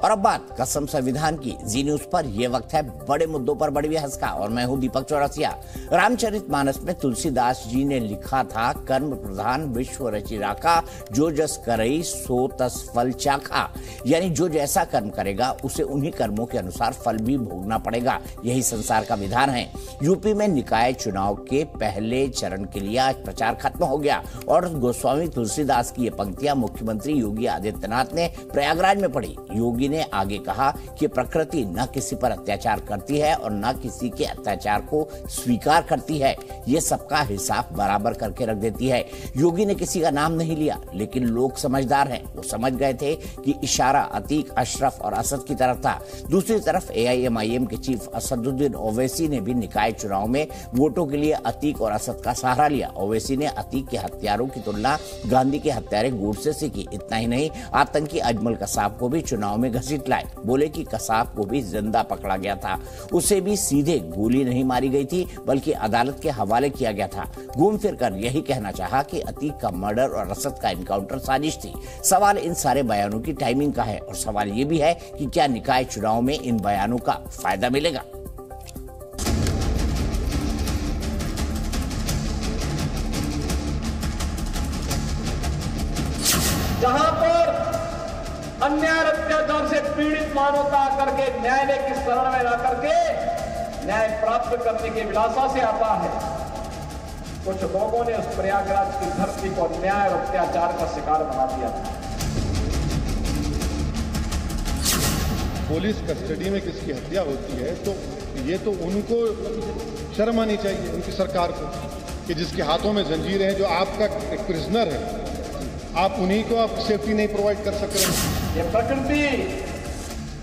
और अब बात कसम संविधान की। जी न्यूज पर यह वक्त है बड़े मुद्दों पर बड़ी बहस का, और मैं हूं दीपक चौरसिया। रामचरितमानस में तुलसीदास जी ने लिखा था, कर्म प्रधान विश्व रचि राखा, जो जस करई सो तस फल चाखा। यानी जो जैसा कर्म करेगा उसे उन्हीं कर्मों के अनुसार फल भी भोगना पड़ेगा। यही संसार का विधान है। यूपी में निकाय चुनाव के पहले चरण के लिए आज प्रचार खत्म हो गया और गोस्वामी तुलसीदास की ये पंक्तियां मुख्यमंत्री योगी आदित्यनाथ ने प्रयागराज में पढ़ी। योगी ने आगे कहा कि प्रकृति न किसी पर अत्याचार करती है और न किसी के अत्याचार को स्वीकार करती है। ये सबका हिसाब बराबर करके रख देती है। योगी ने किसी का नाम नहीं लिया, लेकिन लोग समझदार हैं। वो समझ गए थे कि इशारा अतीक, अशरफ और असद की तरफ था। दूसरी तरफ AIMIM के चीफ असदुद्दीन ओवैसी ने भी निकाय चुनाव में वोटों के लिए अतीक और असद का सहारा लिया। ओवैसी ने अतीक के हत्यारों की तुलना गांधी के हत्यारे गोडसे से की। इतना ही नहीं, आतंकी अजमल कसाब को भी चुनाव में घसीट लाए। बोले कि कसाब को भी जिंदा पकड़ा गया था, उसे भी सीधे गोली नहीं मारी गई थी बल्कि अदालत के हवाले किया गया था। घूम फिर कर यही कहना चाहा कि अतीक का मर्डर और असद का एनकाउंटर साजिश थी। सवाल इन सारे बयानों की टाइमिंग का है, और सवाल ये भी है कि क्या निकाय चुनाव में इन बयानों का फायदा मिलेगा। जहां पर अन्याय अत्याचार से पीड़ित मानवता आकर के न्यायालय की शरण में आकर के न्याय प्राप्त करने की विलासा से आता है, कुछ लोगों ने उस प्रयागराज की धरती को अन्याय और अत्याचार का शिकार बना दिया था। पुलिस कस्टडी में किसकी हत्या होती है तो ये तो उनको शर्म आनी चाहिए, उनकी सरकार को, कि जिसके हाथों में जंजीरें हैं, जो आपका एक प्रिजनर है, आप उन्हीं को आप सेफ्टी नहीं प्रोवाइड कर सक रहे हैं। ये प्रकृति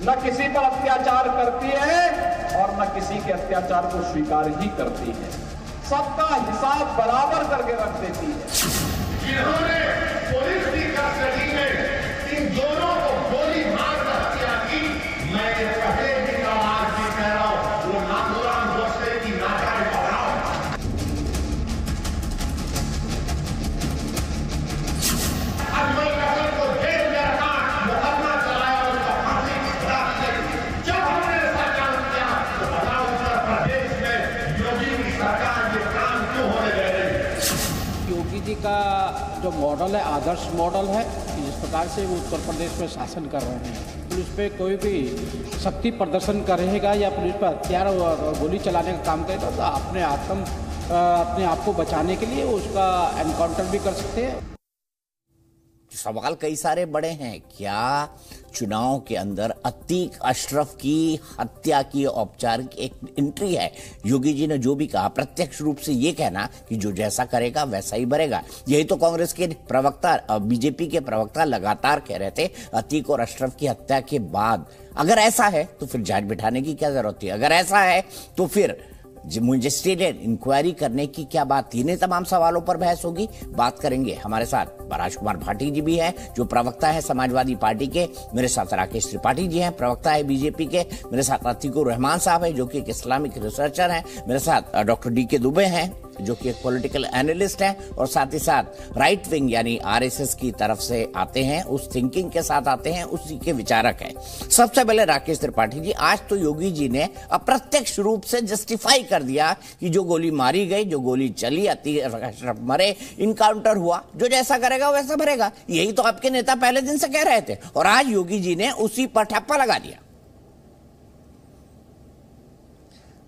न किसी पर अत्याचार करती है और न किसी के अत्याचार को स्वीकार ही करती है। सबका हिसाब बराबर करके रख देती है। जिन्होंने पुलिस की कस्टडी में इन दोनों को गोली मार हत्या की, मैं ये पहले भी कहा, आज भी कह रहा हूं, वो नाथूराम गोडसे की नाजायज पकड़ाओ। अजमल कसाब को जेल में रखा, मुकदमा चलाया, उसका फांसी करा दी। जब हमने ऐसा काम किया तो बताओ उत्तर प्रदेश में योगी की सरकार ये काम क्यों होने दे रही? योगी जी का जो मॉडल है आदर्श मॉडल है, जिस प्रकार से वो उत्तर प्रदेश में शासन कर रहे हैं। पुलिस पे कोई भी शक्ति प्रदर्शन करेगा या पुलिस पर हथियार और गोली चलाने का काम करेगा तो अपने आप को बचाने के लिए उसका एनकाउंटर भी कर सकते हैं। सवाल कई सारे बड़े हैं। क्या चुनाव के अंदर अतीक अशरफ की हत्या की औपचारिक एक एंट्री है? योगी जी ने जो भी कहा, प्रत्यक्ष रूप से ये कहना कि जो जैसा करेगा वैसा ही भरेगा। यही तो कांग्रेस के प्रवक्ता, बीजेपी के प्रवक्ता लगातार कह रहे थे अतीक और अशरफ की हत्या के बाद। अगर ऐसा है तो फिर जांच बिठाने की क्या जरूरत थी? अगर ऐसा है तो फिर मजिस्ट्रेट इंक्वायरी करने की क्या बात थी? इन्हें तमाम सवालों पर बहस होगी। बात करेंगे। हमारे साथ राज कुमार भाटी जी भी हैं, जो प्रवक्ता है समाजवादी पार्टी के। मेरे साथ राकेश त्रिपाठी जी हैं, प्रवक्ता है बीजेपी के। मेरे साथ अतीकुर रहमान साहब है, जो कि एक इस्लामिक रिसर्चर हैं। मेरे साथ डॉक्टर DK दुबे हैं, जो कि एक पॉलिटिकल एनालिस्ट हैं, और साथ ही साथ राइट विंग यानी RSS की तरफ से आते हैं, उस थिंकिंग के साथ आते हैं, उसी के विचारक हैं। सबसे पहले राकेश त्रिपाठी जी, आज तो योगी जी ने अप्रत्यक्ष रूप से जस्टिफाई कर दिया कि जो गोली मारी गई, जो गोली चली, अशरफ मरे, इनकाउंटर हुआ, जो जैसा करेगा वैसा भरेगा। यही तो आपके नेता पहले दिन से कह रहे थे, और आज योगी जी ने उसी पर ठप्पा लगा दिया।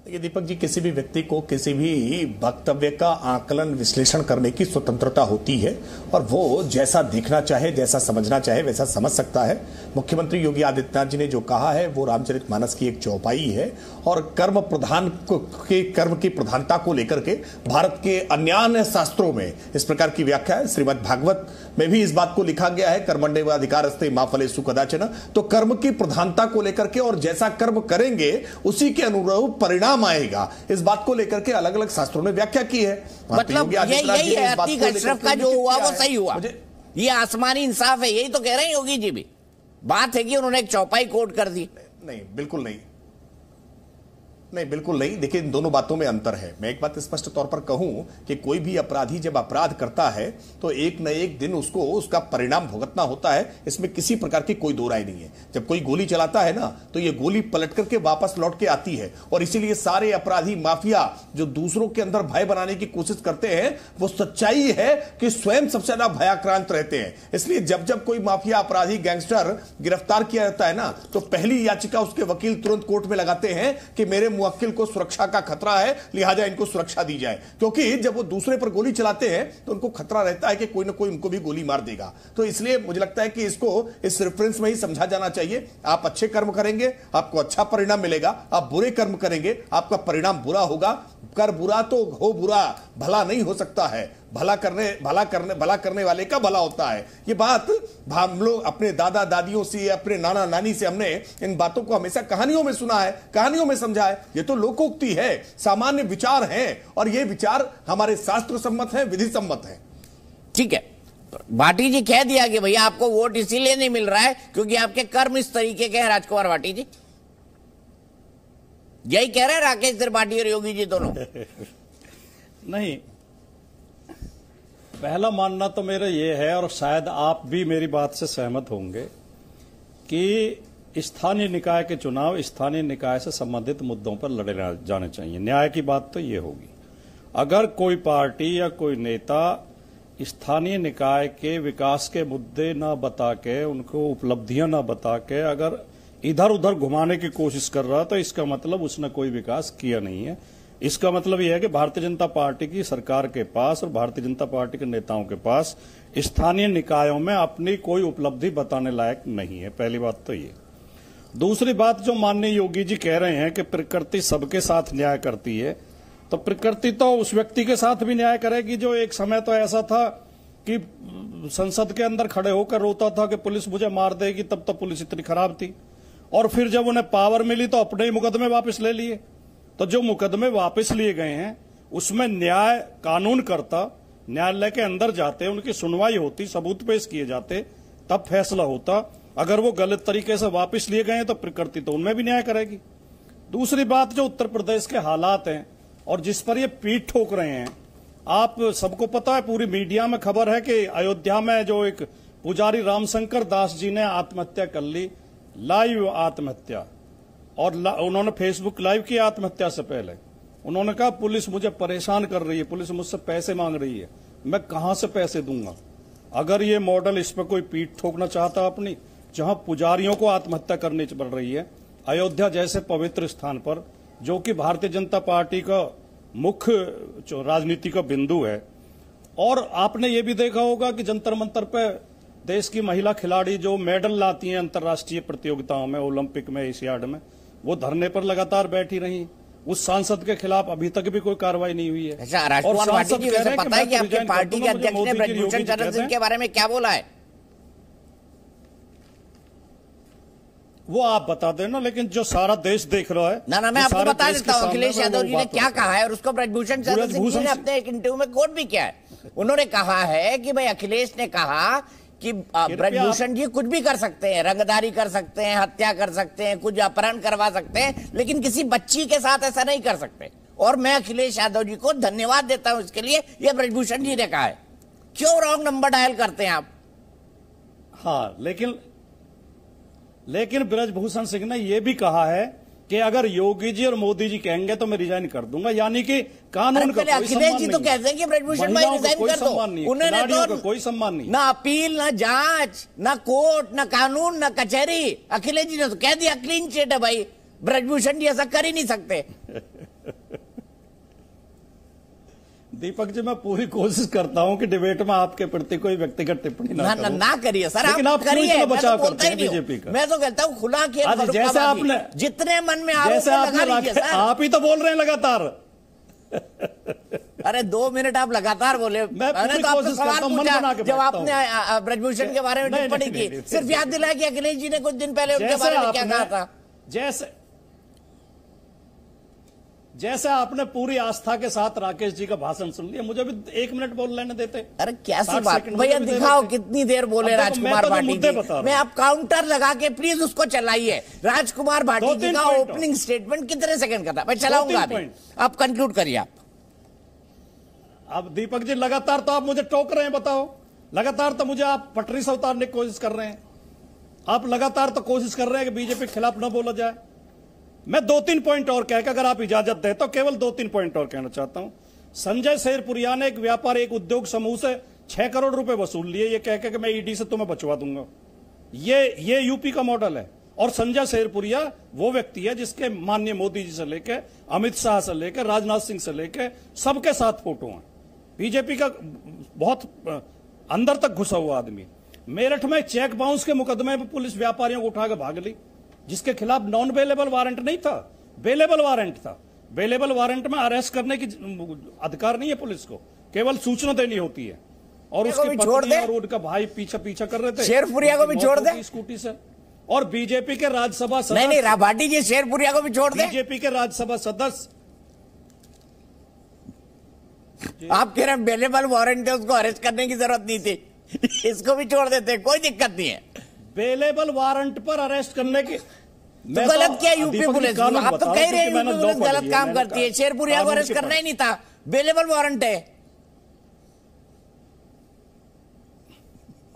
देखिए दीपक जी, किसी भी व्यक्ति को किसी भी वक्तव्य का आकलन विश्लेषण करने की स्वतंत्रता होती है, और वो जैसा देखना चाहे, जैसा समझना चाहे वैसा समझ सकता है। मुख्यमंत्री योगी आदित्यनाथ जी ने जो कहा है वो रामचरितमानस की एक चौपाई है, और कर्म की प्रधानता को लेकर के भारत के अन्य शास्त्रों में इस प्रकार की व्याख्या है। श्रीमद् भागवत में भी इस बात को लिखा गया है, कर्मण्येव अधिकारस्ते मा फलेषु कदाचन। तो कर्म की प्रधानता को लेकर के, और जैसा कर्म करेंगे उसी के अनुरूप परिणाम आएगा, इस बात को लेकर के अलग अलग शास्त्रों ने व्याख्या की है। मतलब यही है, अतीक अशरफ का जो हुआ वो सही हुआ, ये आसमानी इंसाफ है, यही तो कह रहे हैं योगी जी भी। बात है कि उन्होंने एक चौपाई कोट कर दी। नहीं, बिल्कुल नहीं। नहीं, बिल्कुल नहीं। देखिए, इन दोनों बातों में अंतर है। मैं एक बात स्पष्ट तौर पर कहूं कि कोई भी अपराधी जब अपराध करता है तो एक न एक दिन उसको उसका परिणाम भुगतना होता है, इसमें किसी प्रकार की कोई दो राय नहीं है। जब कोई गोली चलाता है ना, तो ये गोली पलट करके वापस लौट के आती है, और इसीलिए सारे अपराधी माफिया जो दूसरों के अंदर भय बनाने की कोशिश करते हैं, वो सच्चाई है कि स्वयं सबसे ज्यादा भयाक्रांत रहते हैं। इसलिए जब जब कोई माफिया अपराधी गैंगस्टर गिरफ्तार किया जाता है ना, तो पहली याचिका उसके वकील तुरंत कोर्ट में लगाते हैं कि मेरे मुवक्किल को सुरक्षा का खतरा है, लिहाजा इनको सुरक्षा दी जाए। क्योंकि जब वो दूसरे पर गोली चलाते हैं तो उनको खतरा रहता है कि कोई ना कोई उनको भी गोली मार देगा। तो इसलिए मुझे लगता है कि इसको इस रेफरेंस में ही समझा जाना चाहिए। आप अच्छे कर्म करेंगे, आपको अच्छा परिणाम मिलेगा। आप बुरे कर्म करेंगे, आपका परिणाम बुरा होगा। कर बुरा तो हो बुरा, भला नहीं हो सकता है। भला करने वाले का भला होता है। ये बात हम लोग अपने दादा दादियों से, अपने नाना नानी से हमने इन बातों को हमेशा कहानियों में सुना है, कहानियों में समझा है। ये तो लोकोक्ति है, सामान्य विचार हैं, और ये विचार हमारे शास्त्र सम्मत हैं, विधि सम्मत हैं। ठीक है, भाटी जी कह दिया कि भैया आपको वोट इसीलिए नहीं मिल रहा है क्योंकि आपके कर्म इस तरीके के हैं। राजकुमार भाटी जी यही कह रहे हैं, राकेश त्रिपाठी और योगी जी दोनों? नहीं, पहला मानना तो मेरा ये है, और शायद आप भी मेरी बात से सहमत होंगे, कि स्थानीय निकाय के चुनाव स्थानीय निकाय से संबंधित मुद्दों पर लड़े जाने चाहिए। न्याय की बात तो ये होगी, अगर कोई पार्टी या कोई नेता स्थानीय निकाय के विकास के मुद्दे न बता के, उनको उपलब्धियां न बता के अगर इधर उधर घुमाने की कोशिश कर रहा, तो इसका मतलब उसने कोई विकास किया नहीं है। इसका मतलब यह है कि भारतीय जनता पार्टी की सरकार के पास और भारतीय जनता पार्टी के नेताओं के पास स्थानीय निकायों में अपनी कोई उपलब्धि बताने लायक नहीं है। पहली बात तो ये। दूसरी बात, जो माननीय योगी जी कह रहे हैं कि प्रकृति सबके साथ न्याय करती है, तो प्रकृति तो उस व्यक्ति के साथ भी न्याय करेगी जो एक समय तो ऐसा था कि संसद के अंदर खड़े होकर रोता था कि पुलिस मुझे मार देगी, तब तो पुलिस इतनी खराब थी, और फिर जब उन्हें पावर मिली तो अपने ही मुकदमे वापस ले लिए। तो जो मुकदमे वापस लिए गए हैं उसमें न्याय कानून करता, न्यायालय के अंदर जाते, उनकी सुनवाई होती, सबूत पेश किए जाते, तब फैसला होता। अगर वो गलत तरीके से वापस लिए गए हैं तो प्रकृति तो उनमें भी न्याय करेगी। दूसरी बात, जो उत्तर प्रदेश के हालात हैं और जिस पर ये पीठ ठोक रहे हैं, आप सबको पता है, पूरी मीडिया में खबर है कि अयोध्या में जो एक पुजारी रामशंकर दास जी ने आत्महत्या कर ली, लाइव आत्महत्या, और उन्होंने फेसबुक लाइव किया आत्महत्या से पहले। उन्होंने कहा पुलिस मुझे परेशान कर रही है, पुलिस मुझसे पैसे मांग रही है, मैं कहां से पैसे दूंगा। अगर ये मॉडल, इस पर कोई पीठ ठोकना चाहता अपनी, जहां पुजारियों को आत्महत्या करनी पड़ रही है अयोध्या जैसे पवित्र स्थान पर, जो कि भारतीय जनता पार्टी का मुख्य राजनीति का बिंदु है। और आपने ये भी देखा होगा कि जंतर मंतर पे देश की महिला खिलाड़ी जो मेडल लाती हैं अंतर्राष्ट्रीय प्रतियोगिताओं में, ओलंपिक में, एशियाड में, वो धरने पर लगातार बैठी रही। उस सांसद के खिलाफ अभी तक भी कोई कार्रवाई नहीं हुई है। अच्छा, राजकुमार भाटी जी, वैसे पता है कि आपकी पार्टी के अध्यक्ष ने ब्रजभूषण शरण सिंह के बारे में क्या बोला है? वो आप बता देना, लेकिन जो सारा देश देख रहा है। ना, मैं आपको बता देता हूँ अखिलेश यादव जी ने क्या कहा है, और उसको ब्रजभूषण शरण सिंह जी ने अपने एक इंटरव्यू में कोट भी किया है। उन्होंने कहा है कि भाई, अखिलेश ने कहा कि ब्रजभूषण जी कुछ भी कर सकते हैं, रंगदारी कर सकते हैं, हत्या कर सकते हैं, कुछ अपहरण करवा सकते हैं, लेकिन किसी बच्ची के साथ ऐसा नहीं कर सकते। और मैं अखिलेश यादव जी को धन्यवाद देता हूं इसके लिए, यह ब्रजभूषण जी ने कहा है। क्यों रॉन्ग नंबर डायल करते हैं आप? हाँ, लेकिन ब्रजभूषण सिंह ने यह भी कहा है कि अगर योगी जी और मोदी जी कहेंगे तो मैं रिजाइन कर दूंगा, यानी कि कानून का कोई अखिलेश जी तो कहते हैं कि ब्रजभूषण भाई रिजाइन कर दो। उन्होंने तो कोई सम्मान नहीं, ना अपील, ना जांच, ना कोर्ट, ना कानून, ना कचहरी। अखिलेश जी ने तो कह दिया क्लीन चिट है भाई, ब्रजभूषण जी ऐसा कर ही नहीं सकते। दीपक जी, मैं पूरी कोशिश करता हूं कि डिबेट में आपके प्रति कोई व्यक्तिगत टिप्पणी ना करिए सर, लेकिन आप करिए। बचाव करते हैं बीजेपी का। मैं तो कहता हूं खुला खेल, जैसे आपने, जितने मन में आप ही तो बोल रहे हैं लगातार। अरे 2 मिनट आप लगातार बोले, मैंने तो आपसे सवाल पूछा जब आपने ब्रजभूषण के बारे में टिप्पणी की, सिर्फ याद दिलाया कि अखिलेश जी ने कुछ दिन पहले उनके बारे में क्या कहा था। जैसे आपने पूरी आस्था के साथ राकेश जी का भाषण सुन लिया, मुझे भी 1 मिनट बोल लेने देते। अरे कैसी 60 बात सेकंड भैया, मुझे भी दिखाओ दे देते। कितनी देर बोले अब देखो, राजकुमार मैं तो भाटी मुद्दे जी। बता रहा हूं। मैं आप काउंटर लगा के प्लीज उसको चलाइए। राजकुमार भाटी जी का ओपनिंग स्टेटमेंट कितने सेकंड का था? मैं चलाऊंगा अभी, आप कंक्लूड करिए। आप अब दीपक जी लगातार तो आप मुझे टोक रहे हैं, बताओ, लगातार तो मुझे आप पटरी से उतारने की कोशिश कर रहे हैं। आप लगातार तो कोशिश कर रहे हैं कि बीजेपी के खिलाफ न बोला जाए। मैं 2-3 पॉइंट और कह के, अगर आप इजाजत दें तो केवल 2-3 पॉइंट और कहना चाहता हूं। संजय शेरपुरिया ने एक व्यापारी, एक उद्योग समूह से 6 करोड़ रुपए वसूल लिए, ये कह के कि मैं ईडी से तुम्हें बचवा दूंगा। ये यूपी का मॉडल है। और संजय शेरपुरिया वो व्यक्ति है जिसके माननीय मोदी जी से लेकर अमित शाह से लेकर राजनाथ सिंह से लेकर सबके साथ फोटो हैं। बीजेपी का बहुत अंदर तक घुसा हुआ आदमी। मेरठ में चेक बाउंस के मुकदमे में पुलिस व्यापारियों को उठा के भाग ली, जिसके खिलाफ नॉन बेलेबल वारंट नहीं था, बेलेबल वारंट था। बेलेबल वारंट में अरेस्ट करने की अधिकार नहीं है पुलिस को, केवल सूचना देनी होती है। और उसकी पत्नी और उनका भाई पीछा कर रहे थे। शेरपुरिया को भी छोड़ दे स्कूटी से। और बीजेपी के राज्यसभा सदस्य, नहीं भाटी जी, शेरपुरिया को भी छोड़ दे। बीजेपी के राज्यसभा सदस्य, आप कह रहे हैं बेलेबल वारंट है, उसको अरेस्ट करने की जरूरत नहीं थी, इसको भी छोड़ देते, कोई दिक्कत नहीं है। बेलेबल वारंट पर अरेस्ट करने की तो गलत क्या यूपी पुलिस? आप तो कह रहे हैं यूपी पुलिस गलत काम करती है। शेरपुरिया को अरेस्ट करना ही नहीं था, बेलेबल वारंट है।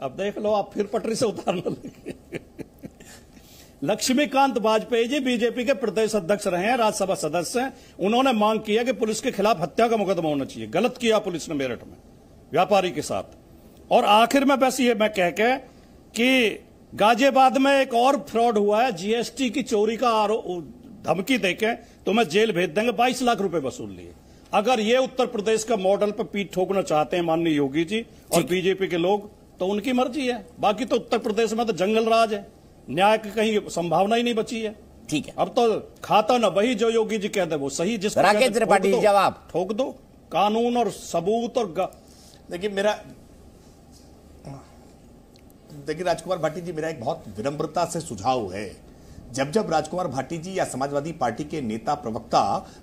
अब देख लो, आप फिर पटरी से उतारने लगे। लक्ष्मीकांत वाजपेयी जी बीजेपी के प्रदेश अध्यक्ष रहे हैं, राज्यसभा सदस्य हैं। उन्होंने मांग किया कि पुलिस के खिलाफ हत्या का मुकदमा होना चाहिए। गलत किया पुलिस ने मेरठ में व्यापारी के साथ। और आखिर में बस ये मैं कह के कि गाजियाबाद में एक और फ्रॉड हुआ है, जीएसटी की चोरी का धमकी देके तुम्हें जेल भेज देंगे, 22 लाख रुपए वसूल लिए। अगर ये उत्तर प्रदेश का मॉडल पर पीठ ठोकना चाहते हैं माननीय योगी जी और बीजेपी के लोग, तो उनकी मर्जी है। बाकी तो उत्तर प्रदेश में तो जंगल राज है, न्याय की कहीं संभावना ही नहीं बची है। ठीक है, अब तो खाता ना वही जो योगी जी कहते वो सही, जिसको राकेश त्रिपाठी जवाब ठोक दो। कानून और सबूत और देखिए राजकुमार भाटी जी, मेरा एक बहुत विनम्रता से सुझाव है, जब राजकुमार भाटी जी या समाजवादी पार्टी के नेता प्रवक्ता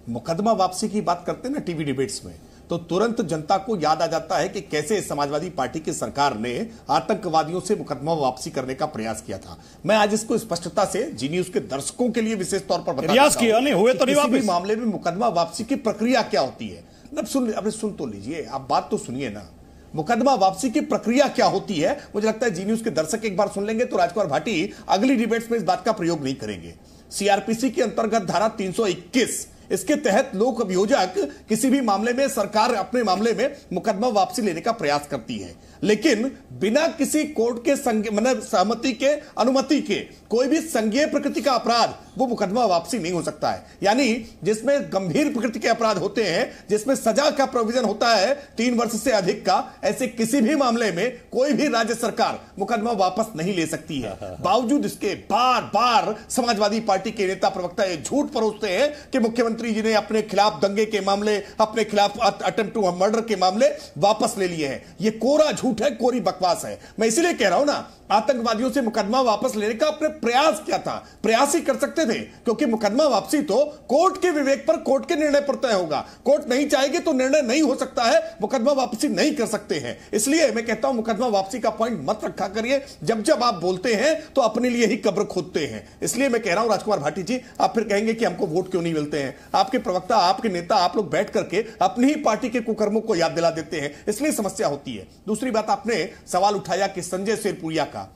मुकदमा वापसी की बात करते हैं ना टीवी डिबेट्स में, तो तुरंत जनता को याद आ जाता है कि कैसे समाजवादी पार्टी की सरकार ने आतंकवादियों से मुकदमा वापसी करने का प्रयास किया था। मैं आज इसको स्पष्टता से जी न्यूज के दर्शकों के लिए विशेष तौर पर प्रयास किया नहीं हुए तो नहीं वापस। मामले में मुकदमा वापसी की प्रक्रिया क्या होती है? सुन तो लीजिए, आप बात तो सुनिए ना। मुकदमा वापसी की प्रक्रिया क्या होती है, मुझे लगता है जी न्यूज के दर्शक एक बार सुन लेंगे तो राजकुमार भाटी अगली डिबेट्स में इस बात का प्रयोग नहीं करेंगे। सीआरपीसी के अंतर्गत धारा 321, इसके तहत लोक अभियोजक किसी भी मामले में सरकार अपने मामले में मुकदमा वापसी लेने का प्रयास करती है, लेकिन बिना किसी कोर्ट के सहमति के, अनुमति के कोई भी संज्ञेय प्रकृति का अपराध वो मुकदमा वापसी नहीं हो सकता है। यानी जिसमें गंभीर प्रकृति के अपराध होते हैं, जिसमें सजा का प्रोविजन होता है 3 वर्ष से अधिक का, ऐसे किसी भी मामले में कोई भी राज्य सरकार मुकदमा वापस नहीं ले सकती है। बावजूद इसके बार बार समाजवादी पार्टी के नेता प्रवक्ता ये झूठ परोसते हैं कि मुख्यमंत्री जी ने अपने खिलाफ दंगे के मामले, अपने खिलाफ अटेम्प्ट टू मर्डर के मामले वापस ले लिए हैं। ये कोरा झूठ है, कोरी बकवास है। मैं इसलिए कह रहा हूं ना, आतंकवादियों से मुकदमा वापस लेने का अपने प्रयास क्या था, प्रयास ही कर सकते थे, क्योंकि मुकदमा वापसी तो कोर्ट के विवेक पर, कोर्ट के निर्णय पर तय होगा। कोर्ट नहीं चाहेगी तो निर्णय नहीं हो सकता है, मुकदमा वापसी नहीं कर सकते हैं। इसलिए मैं कहता हूं मुकदमा वापसी का पॉइंट मत रखा करिए। जब आप बोलते हैं तो अपने लिए ही कब्र खोदते हैं। इसलिए मैं कह रहा हूं राजकुमार भाटी जी, आप फिर कहेंगे कि हमको वोट क्यों नहीं मिलते हैं। आपके प्रवक्ता, आपके नेता, आप लोग बैठ करके अपनी ही पार्टी के कुकर्मों को याद दिला देते हैं, इसलिए समस्या होती है। दूसरी बात, आपने सवाल उठाया कि संजय शेरपुरिया का।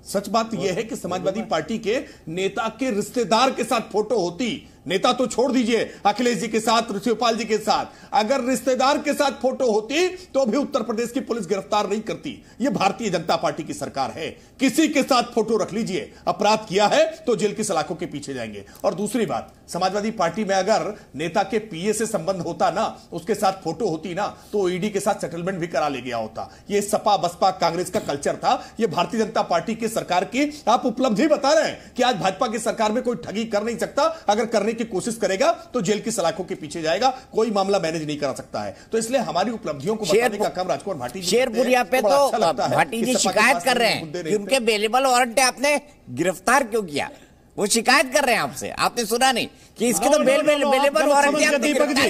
सच बात यह है कि समाजवादी पार्टी के नेता के रिश्तेदार के साथ फोटो होती, नेता तो छोड़ दीजिए, अखिलेश जी के साथ, शिवपाल जी के साथ, अगर रिश्तेदार के साथ फोटो होती तो भी उत्तर प्रदेश की पुलिस गिरफ्तार नहीं करती। यह भारतीय जनता पार्टी की सरकार है। किसी के साथ फोटो रख लीजिए, अपराध किया है तो जेल की सलाखों के पीछे जाएंगे। और दूसरी बात, समाजवादी पार्टी में अगर नेता के पीए से संबंध होता ना, उसके साथ फोटो होती ना, तो ईडी के साथ सेटलमेंट भी करा ले गया होता। यह सपा बसपा कांग्रेस का कल्चर था। यह भारतीय जनता पार्टी की सरकार की आप उपलब्धि बता रहे हैं कि आज भाजपा की सरकार में कोई ठगी कर नहीं सकता, अगर करने की कोशिश करेगा तो जेल की सलाखों के पीछे जाएगा, कोई मामला मैनेज नहीं करा सकता है। तो इसलिए हमारी उपलब्धियों को बताने का काम राजकुमार भाटी जी, शेरपुरिया पे तो भाटी जी शिकायत कर रहे हैं कि उनके बेलेबल वारंट है, आपने गिरफ्तार क्यों किया? वो शिकायत कर रहे हैं आपसे, आपने सुना नहीं कि इसके तो बेलेबल वारंट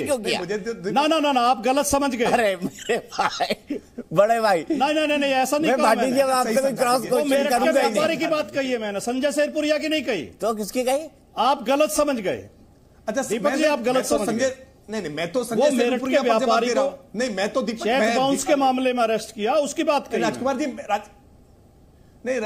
क्यों किया? ना आप गलत समझ गए। अरे मेरे भाई, बड़े भाई, नहीं ऐसा नहीं कहा मैंने। आपसे कोई क्रॉस क्वेश्चन करूंगा ही नहीं। व्यापारी की बात कही है मैंने, संजय शेरपुरिया की नहीं कही। तो किसकी कही? आप गलत समझ गए। अच्छा दीपक जी, आप गलत समझ गए। नहीं, मैं तो संजय शेरपुरिया पर जवाब दे रहा हूं। नहीं, मैं तो चेक बाउंस के मामले में अरेस्ट किया, उसकी बात कही। राजकुमार जी, नहीं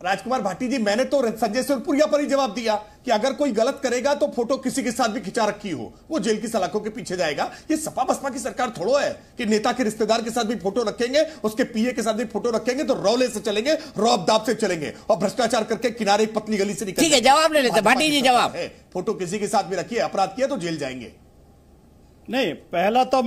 राजकुमार भाटी जी, मैंने तो संजय शेरपुरिया पर ही जवाब दिया कि अगर कोई गलत करेगा तो फोटो किसी के साथ भी खिंचा रखी हो वो जेल की सलाखों के पीछे जाएगा। ये सपा बसपा की सरकार थोड़ो है कि नेता के रिश्तेदार के साथ भी फोटो रखेंगे, उसके पीए के साथ भी फोटो रखेंगे तो रौले से चलेंगे, रौब दाब से चलेंगे और भ्रष्टाचार करके किनारे पतली गली से निकल। ठीक है, जवाब ले लेते भाटी जी। जवाब है, फोटो किसी के साथ भी रखिए, अपराध किया तो जेल जाएंगे। नहीं, पहला तो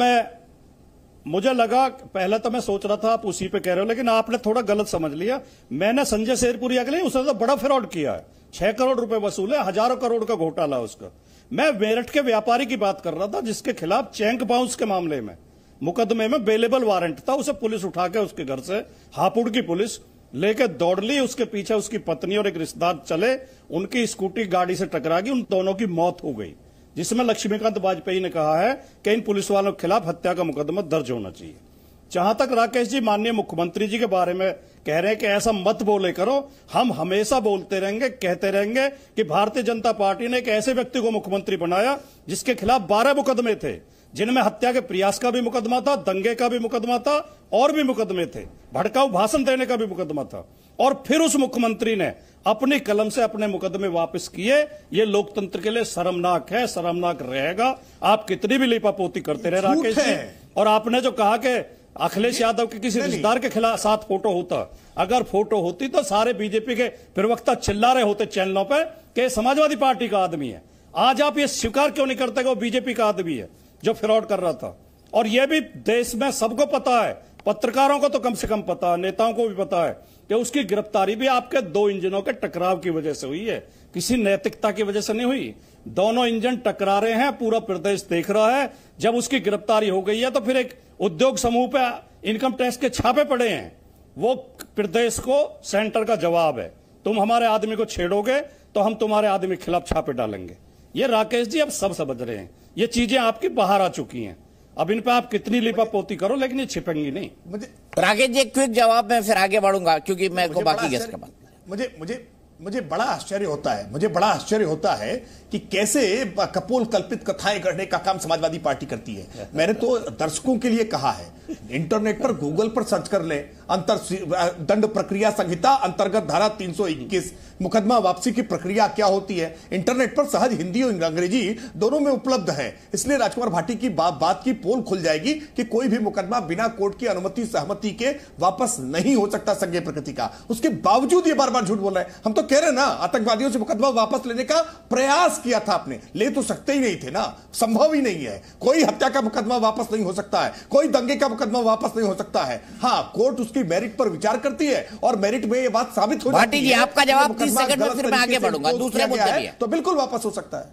मैं सोच रहा था आप उसी पे कह रहे हो, लेकिन आपने थोड़ा गलत समझ लिया। मैंने संजय शेरपुरिया के लिए, उसने तो बड़ा फ्रॉड किया है, 6 करोड़ रुपए वसूले, हजारों करोड़ का घोटाला उसका। मैं मेरठ के व्यापारी की बात कर रहा था जिसके खिलाफ चेक बाउंस के मामले में मुकदमे में बेलेबल वारंट था। उसे पुलिस उठा के उसके घर से, हापुड़ की पुलिस लेके दौड़ ली, उसके पीछे उसकी पत्नी और एक रिश्तेदार चले, उनकी स्कूटी गाड़ी से टकरा गई, उन दोनों की मौत हो गई, जिसमें लक्ष्मीकांत वाजपेयी ने कहा है कि इन पुलिस वालों के खिलाफ हत्या का मुकदमा दर्ज होना चाहिए। जहां तक राकेश जी माननीय मुख्यमंत्री जी के बारे में कह रहे हैं कि ऐसा मत बोले करो, हम हमेशा बोलते रहेंगे, कहते रहेंगे कि भारतीय जनता पार्टी ने एक ऐसे व्यक्ति को मुख्यमंत्री बनाया जिसके खिलाफ 12 मुकदमे थे, जिनमें हत्या के प्रयास का भी मुकदमा था, दंगे का भी मुकदमा था और भी मुकदमे थे, भड़काऊ भाषण देने का भी मुकदमा था। और फिर उस मुख्यमंत्री ने अपनी कलम से अपने मुकदमे वापस किए। ये लोकतंत्र के लिए शर्मनाक है, शर्मनाक रहेगा। आप कितनी भी लिपापोती करते रहे राकेश जी। और आपने जो कहा कि अखिलेश यादव के किसी रिश्तेदार के खिलाफ साथ फोटो होता, अगर फोटो होती तो सारे बीजेपी के प्रवक्ता चिल्ला रहे होते चैनलों पे कि समाजवादी पार्टी का आदमी है। आज आप ये स्वीकार क्यों नहीं करते कि वो बीजेपी का आदमी है जो फ्रॉड कर रहा था? और यह भी देश में सबको पता है, पत्रकारों को तो कम से कम पता है, नेताओं को भी पता है कि उसकी गिरफ्तारी भी आपके 2 इंजनों के टकराव की वजह से हुई है, किसी नैतिकता की वजह से नहीं हुई। दोनों इंजन टकरा रहे हैं, पूरा प्रदेश देख रहा है। जब उसकी गिरफ्तारी हो गई है तो फिर एक उद्योग समूह पे इनकम टैक्स के छापे पड़े हैं। वो प्रदेश को सेंटर का जवाब है, तुम हमारे आदमी को छेड़ोगे तो हम तुम्हारे आदमी के खिलाफ छापे डालेंगे। ये राकेश जी अब सब समझ रहे हैं, ये चीजें आपकी बाहर आ चुकी हैं। अब इन पे आप कितनी लिपापोती करो लेकिन ये छिपेंगी नहीं। राकेश जी, क्विक जवाब में फिर आगे बढ़ूंगा क्योंकि मैं को बाकी गेस्ट का बात। मुझे बड़ा आश्चर्य होता है कि कैसे कपोल कल्पित कथाएं करने का काम समाजवादी पार्टी करती है। मैंने तो दर्शकों के लिए कहा है, इंटरनेट पर गूगल पर सर्च कर ले, दंड प्रक्रिया संहिता अंतर्गत धारा 321 मुकदमा वापसी की प्रक्रिया क्या होती है, इंटरनेट पर सहज हिंदी और अंग्रेजी दोनों में उपलब्ध है। इसलिए राजकुमार भाटी की बात की पोल खुल जाएगी कि कोई भी मुकदमा बिना कोर्ट की अनुमति सहमति के वापस नहीं हो सकता संज्ञेय प्रकृति का। उसके बावजूद ये बार बार झूठ बोल रहे हैं। हम तो कह रहे हैं ना, आतंकवादियों से मुकदमा वापस लेने का प्रयास किया था आपने, ले तो सकते ही नहीं थे ना, संभव ही नहीं है। कोई हत्या का मुकदमा वापस नहीं हो सकता है, कोई दंगे का मुकदमा वापस नहीं हो सकता है। हाँ, कोर्ट उसकी मेरिट पर विचार करती है और मेरिट में ये बात साबित हो जाती है। आपका जवाब 30 सेकंड में, फिर मैं आगे बढ़ूंगा दूसरे मुद्दे पे, तो बिल्कुल वापस हो सकता है।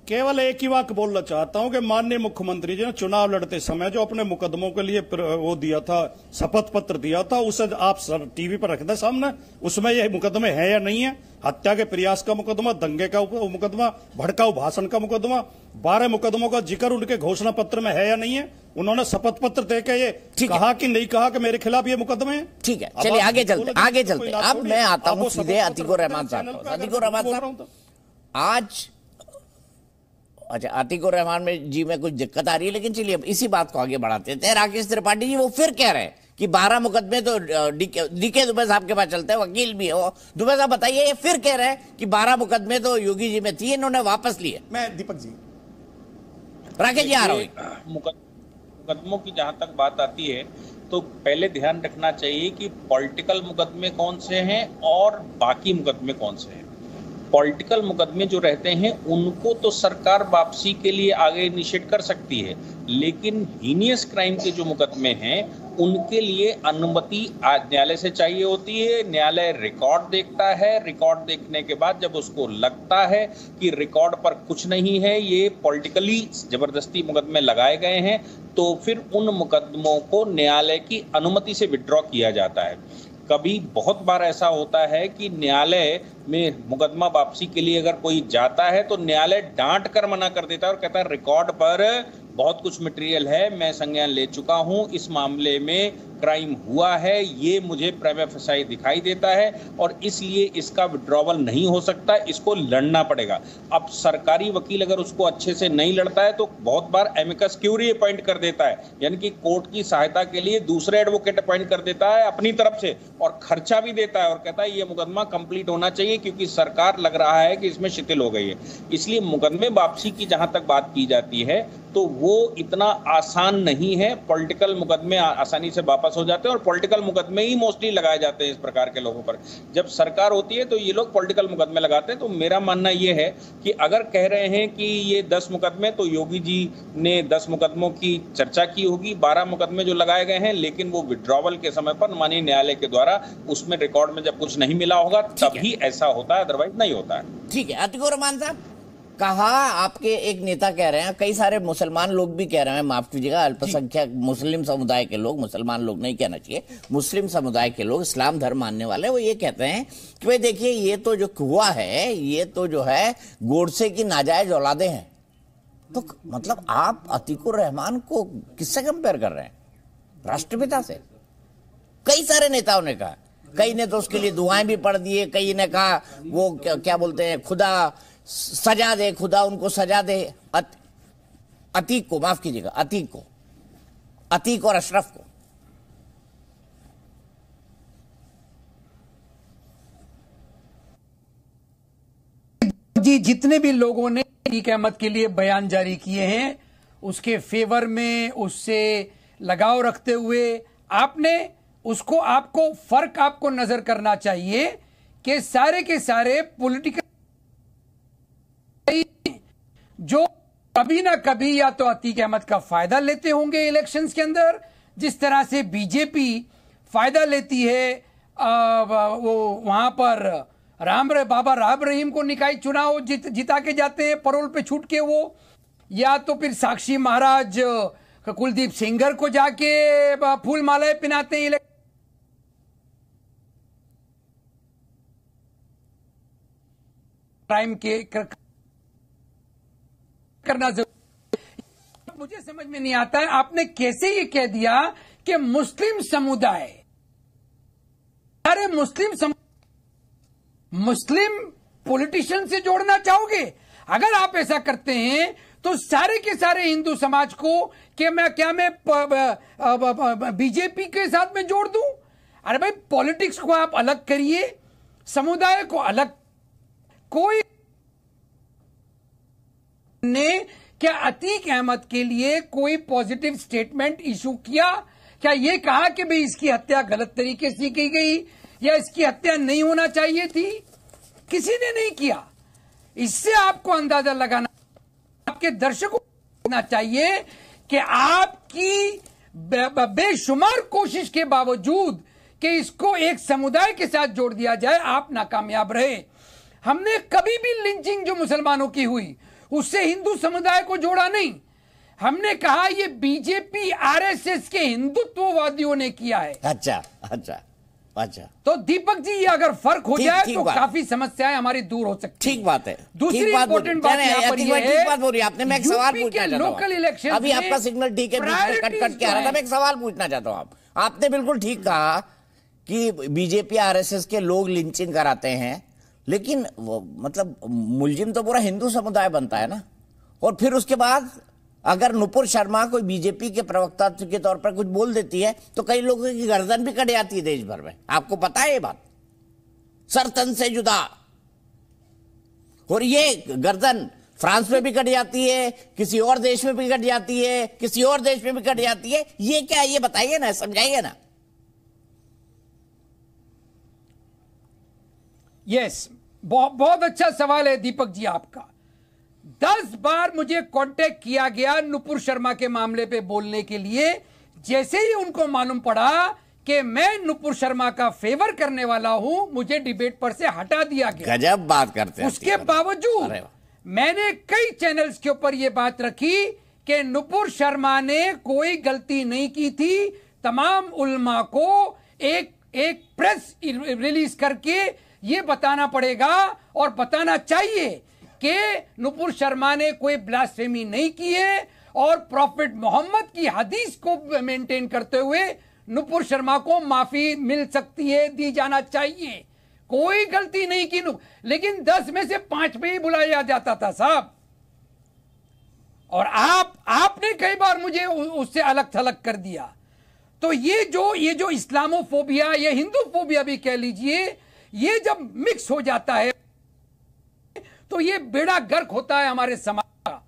केवल एक ही वाक्य बोलना चाहता हूं कि माननीय मुख्यमंत्री जी ने चुनाव लड़ते समय जो अपने मुकदमों के लिए वो दिया था, शपथ पत्र दिया था, उसे आप टीवी पर रख दें सामने। उसमें ये मुकदमे हैं या नहीं है? हत्या के प्रयास का मुकदमा, दंगे का मुकदमा, भड़काऊ भाषण का मुकदमा, 12 मुकदमों का जिक्र उनके घोषणा पत्र में है या नहीं है? उन्होंने शपथ पत्र देकर ये कहा कि नहीं कहा कि मेरे खिलाफ ये मुकदमे हैं? ठीक है, चलिए आगे चलते। अब मैं आता हूं सीधे अतीकुर रहमान साहब। अतीकुर रहमान साहब, आज अच्छा अतीकुर रहमान में कुछ दिक्कत आ रही है, लेकिन चलिए अब इसी बात को आगे बढ़ाते हैं। राकेश त्रिपाठी जी वो फिर कह रहे हैं कि 12 मुकदमे तो डीके दुबे साहब के पास चलते हैं, वकील भी है वो। दुबे साहब बताइए, ये फिर कह रहे हैं कि 12 मुकदमे तो योगी जी में थी, इन्होंने वापस लिए। मैं दीपक जी, राकेश जी आ रहा हूं। मुकदमों की जहां तक बात आती है तो पहले ध्यान रखना चाहिए कि पॉलिटिकल मुकदमे कौन से हैं और बाकी मुकदमे कौन से हैं। पॉलिटिकल मुकदमे जो रहते हैं उनको तो सरकार वापसी के लिए आगे इनिशिएट कर सकती है, लेकिन हीनियस क्राइम के जो मुकदमे हैं उनके लिए अनुमति न्यायालय से चाहिए होती है। न्यायालय रिकॉर्ड देखता है, रिकॉर्ड देखने के बाद जब उसको लगता है कि रिकॉर्ड पर कुछ नहीं है, ये पॉलिटिकली जबरदस्ती मुकदमे लगाए गए हैं, तो फिर उन मुकदमों को न्यायालय की अनुमति से विड्रॉ किया जाता है। कभी बहुत बार ऐसा होता है कि न्यायालय में मुकदमा वापसी के लिए अगर कोई जाता है तो न्यायालय डांट कर मना कर देता है और कहता है रिकॉर्ड पर बहुत कुछ मटेरियल है, मैं संज्ञान ले चुका हूं, इस मामले में क्राइम हुआ है, ये मुझे प्राइमा फेसाई दिखाई देता है और इसलिए इसका विड्रॉवल नहीं हो सकता, इसको लड़ना पड़ेगा। अब सरकारी वकील अगर उसको अच्छे से नहीं लड़ता है तो बहुत बार एमिकस क्यूरी अपॉइंट कर देता है, यानी कि कोर्ट की सहायता के लिए दूसरे एडवोकेट अपॉइंट कर देता है अपनी तरफ से और खर्चा भी देता है और कहता है ये मुकदमा कंप्लीट होना चाहिए क्योंकि सरकार लग रहा है कि इसमें शिथिल हो गई है। इसलिए मुकदमे वापसी की जहां तक बात की जाती है तो वो इतना आसान नहीं है। पॉलिटिकल मुकदमे आसानी से वापस हो जाते हैं और पॉलिटिकल मुकदमे ही मोस्टली लगाए जाते हैं इस प्रकार के लोगों पर। जब सरकार होती है तो ये लोग पॉलिटिकल मुकदमे लगाते हैं। तो मेरा मानना ये है कि अगर कह रहे हैं कि ये 10 मुकदमे, तो योगी जी ने 10 मुकदमों की चर्चा की होगी, 12 मुकदमे जो लगाए गए हैं, लेकिन वो विड्रॉवल के समय पर माननीय न्यायालय के द्वारा उसमें रिकॉर्ड में जब कुछ नहीं मिला होगा तभी ऐसा होता है, अदरवाइज नहीं होता है। ठीक है, अतिकुर रहमान साहब, कहा आपके एक नेता कह रहे हैं, कई सारे मुसलमान लोग भी कह रहे हैं, माफ कीजिएगा, अल्पसंख्यक मुस्लिम समुदाय के लोग, मुसलमान लोग नहीं कहना चाहिए, मुस्लिम समुदाय के लोग, इस्लाम धर्म मानने वाले, वो ये कहते हैं कि भाई देखिए ये तो जो हुआ है ये तो जो है गोडसे की नाजायज औलादे हैं। तो मतलब आप अतीकुर रहमान को किससे कंपेयर कर रहे हैं? राष्ट्रपिता से। कई सारे नेताओं ने कहा, कई ने तो उसके लिए दुआएं भी पढ़ दिए, कई ने कहा वो क्या बोलते हैं, खुदा सजा दे, खुदा उनको सजा दे। अतीक को, माफ कीजिएगा, अतीक को, अतीक और अशरफ को। जी, जितने भी लोगों ने अतीक अहमद के लिए बयान जारी किए हैं उसके फेवर में, उससे लगाव रखते हुए आपने उसको, आपको फर्क आपको नजर करना चाहिए कि सारे के सारे पॉलिटिकल जो कभी ना कभी या तो अतीक अहमद का फायदा लेते होंगे इलेक्शंस के अंदर, जिस तरह से बीजेपी फायदा लेती है वो वहां पर बाबा राम रहीम को निकाय चुनाव जिता के जाते हैं परोल पे छूट के वो, या तो फिर साक्षी महाराज कुलदीप सेंगर को जाके फूल मालाएं पहनाते हैं टाइम के करना जरूरी। मुझे समझ में नहीं आता है आपने कैसे ये कह दिया कि मुस्लिम समुदाय, अरे मुस्लिम पॉलिटिशियन से जोड़ना चाहोगे? अगर आप ऐसा करते हैं तो सारे के सारे हिंदू समाज को मैं बीजेपी के साथ में जोड़ दूं? अरे भाई, पॉलिटिक्स को आप अलग करिए, समुदाय को अलग। कोई ने क्या अतीक अहमद के लिए कोई पॉजिटिव स्टेटमेंट इशू किया? क्या यह कहा कि भाई इसकी हत्या गलत तरीके से की गई या इसकी हत्या नहीं होना चाहिए थी? किसी ने नहीं किया। इससे आपको अंदाजा लगाना, आपके दर्शकों को कहना चाहिए कि आपकी बेशुमार कोशिश के बावजूद कि इसको एक समुदाय के साथ जोड़ दिया जाए, आप नाकामयाब रहे। हमने कभी भी लिंचिंग जो मुसलमानों की हुई उससे हिंदू समुदाय को जोड़ा नहीं। हमने कहा ये बीजेपी आरएसएस के हिंदुत्ववादियों ने किया है। अच्छा अच्छा अच्छा। तो दीपक जी, ये अगर फर्क हो जाए तो काफी समस्याएं हमारी दूर हो सकती। ठीक बात है। दूसरी इंपॉर्टेंट बात यहाँ पर ये है, बात बोलिए आपने, मैं एक सवाल पूछना चाहता हूँ। लोकल इलेक्शन, अभी आपका सिग्नल ठीक है, बीच में कट के आ रहा था, मैं एक सवाल पूछना चाहता हूँ। आपने बिल्कुल ठीक कहा कि बीजेपी आरएसएस के लोग लिंचिंग कराते हैं, लेकिन मतलब मुलजिम तो पूरा हिंदू समुदाय बनता है ना। और फिर उसके बाद अगर नुपुर शर्मा कोई बीजेपी के प्रवक्ता के तौर पर कुछ बोल देती है तो कई लोगों की गर्दन भी कट जाती है देश भर में। आपको पता है ये बात, सर तन से जुदा। और ये गर्दन फ्रांस में भी कट जाती है, किसी और देश में भी कट जाती है, किसी और देश में भी कट जाती है। ये क्या, ये बताइए ना, समझाइए ना। यस, बहुत अच्छा सवाल है दीपक जी आपका। 10 बार मुझे कांटेक्ट किया गया नुपुर शर्मा के मामले पे बोलने के लिए। जैसे ही उनको मालूम पड़ा कि मैं नुपुर शर्मा का फेवर करने वाला हूं, मुझे डिबेट पर से हटा दिया गया। गजब बात करते हैं। उसके बावजूद मैंने कई चैनल्स के ऊपर यह बात रखी कि नुपुर शर्मा ने कोई गलती नहीं की थी। तमाम उल्मा को एक एक प्रेस रिलीज करके ये बताना पड़ेगा और बताना चाहिए कि नुपुर शर्मा ने कोई ब्लास्फेमी नहीं की है और प्रॉफिट मोहम्मद की हदीस को मेंटेन करते हुए नुपुर शर्मा को माफी मिल सकती है, दी जाना चाहिए। कोई गलती नहीं की, लेकिन 10 में से 5 पे ही बुलाया जाता था साहब। और आपने कई बार मुझे उससे अलग थलग कर दिया। तो ये जो इस्लामोफोबिया, ये हिंदूफोबिया भी कह लीजिए, ये जब मिक्स हो जाता है तो ये बेड़ा गर्क होता है हमारे समाज का।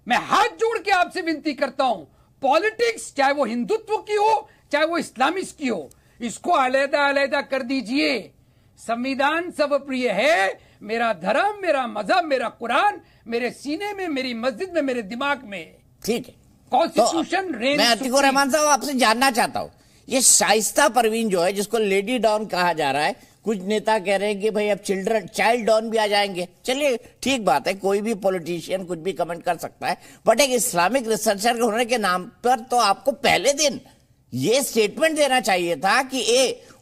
मैं हाथ जोड़ के आपसे विनती करता हूं, पॉलिटिक्स चाहे वो हिंदुत्व की हो चाहे वो इस्लामिस्ट की हो, इसको अलग अलग कर दीजिए। संविधान सब प्रिय है, मेरा धर्म, मेरा मजहब, मेरा कुरान मेरे सीने में, मेरी मस्जिद में, मेरे दिमाग में। ठीक है, कॉन्स्टिट्यूशन तो मैं अतीकुर रहमान साहब आपसे जानना चाहता हूं, ये शाइस्ता परवीन जो है, जिसको लेडी डॉन कहा जा रहा है, कुछ नेता कह रहे हैं कि भाई अब चाइल्ड डॉन भी आ जाएंगे। चलिए ठीक बात है, कोई भी पॉलिटिशियन कुछ भी कमेंट कर सकता है, बट एक इस्लामिक रिसर्चर होने के नाम पर तो आपको पहले दिन ये स्टेटमेंट देना चाहिए था कि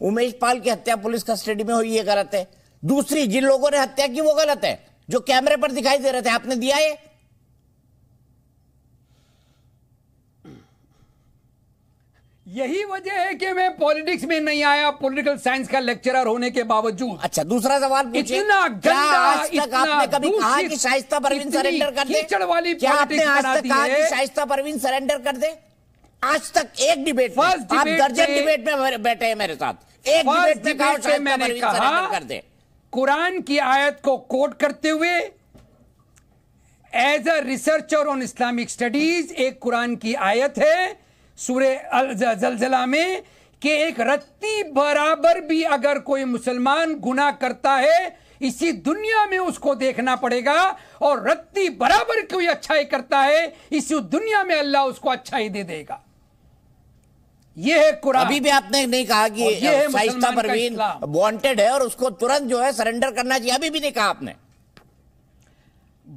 उमेश पाल की हत्या पुलिस कस्टडी में हुई, ये गलत है। दूसरी, जिन लोगों ने हत्या की वो गलत है, जो कैमरे पर दिखाई दे रहे थे, आपने दिया है। यही वजह है कि मैं पॉलिटिक्स में नहीं आया, पॉलिटिकल साइंस का लेक्चरर होने के बावजूद। अच्छा, दूसरा सवाल पूछिए, क्या आज तक आपने कभी कहा कि शाइस्ता परवीन सरेंडर कर दे? क्या आपने आज तक कहा कि शाइस्ता परवीन सरेंडर कर दे? आज तक एक डिबेट में, आप दर्जन डिबेट में बैठे हैं मेरे साथ, एक डिबेट में कहा शाइस्ता परवीन सरेंडर कर दे। कुरान की आयत को कोट करते हुए, as a researcher on Islamic studies, एक कुरान की आयत है सूरे ज़लज़ला में कि एक रत्ती बराबर भी अगर कोई मुसलमान गुनाह करता है, इसी दुनिया में उसको देखना पड़ेगा, और रत्ती बराबर कोई अच्छाई करता है, इसी दुनिया में अल्लाह उसको अच्छाई दे देगा। ये है कुरान। अभी भी आपने नहीं कहा कि शाइस्ता परवीन वांटेड है और उसको तुरंत जो है सरेंडर करना चाहिए, अभी भी नहीं कहा आपने।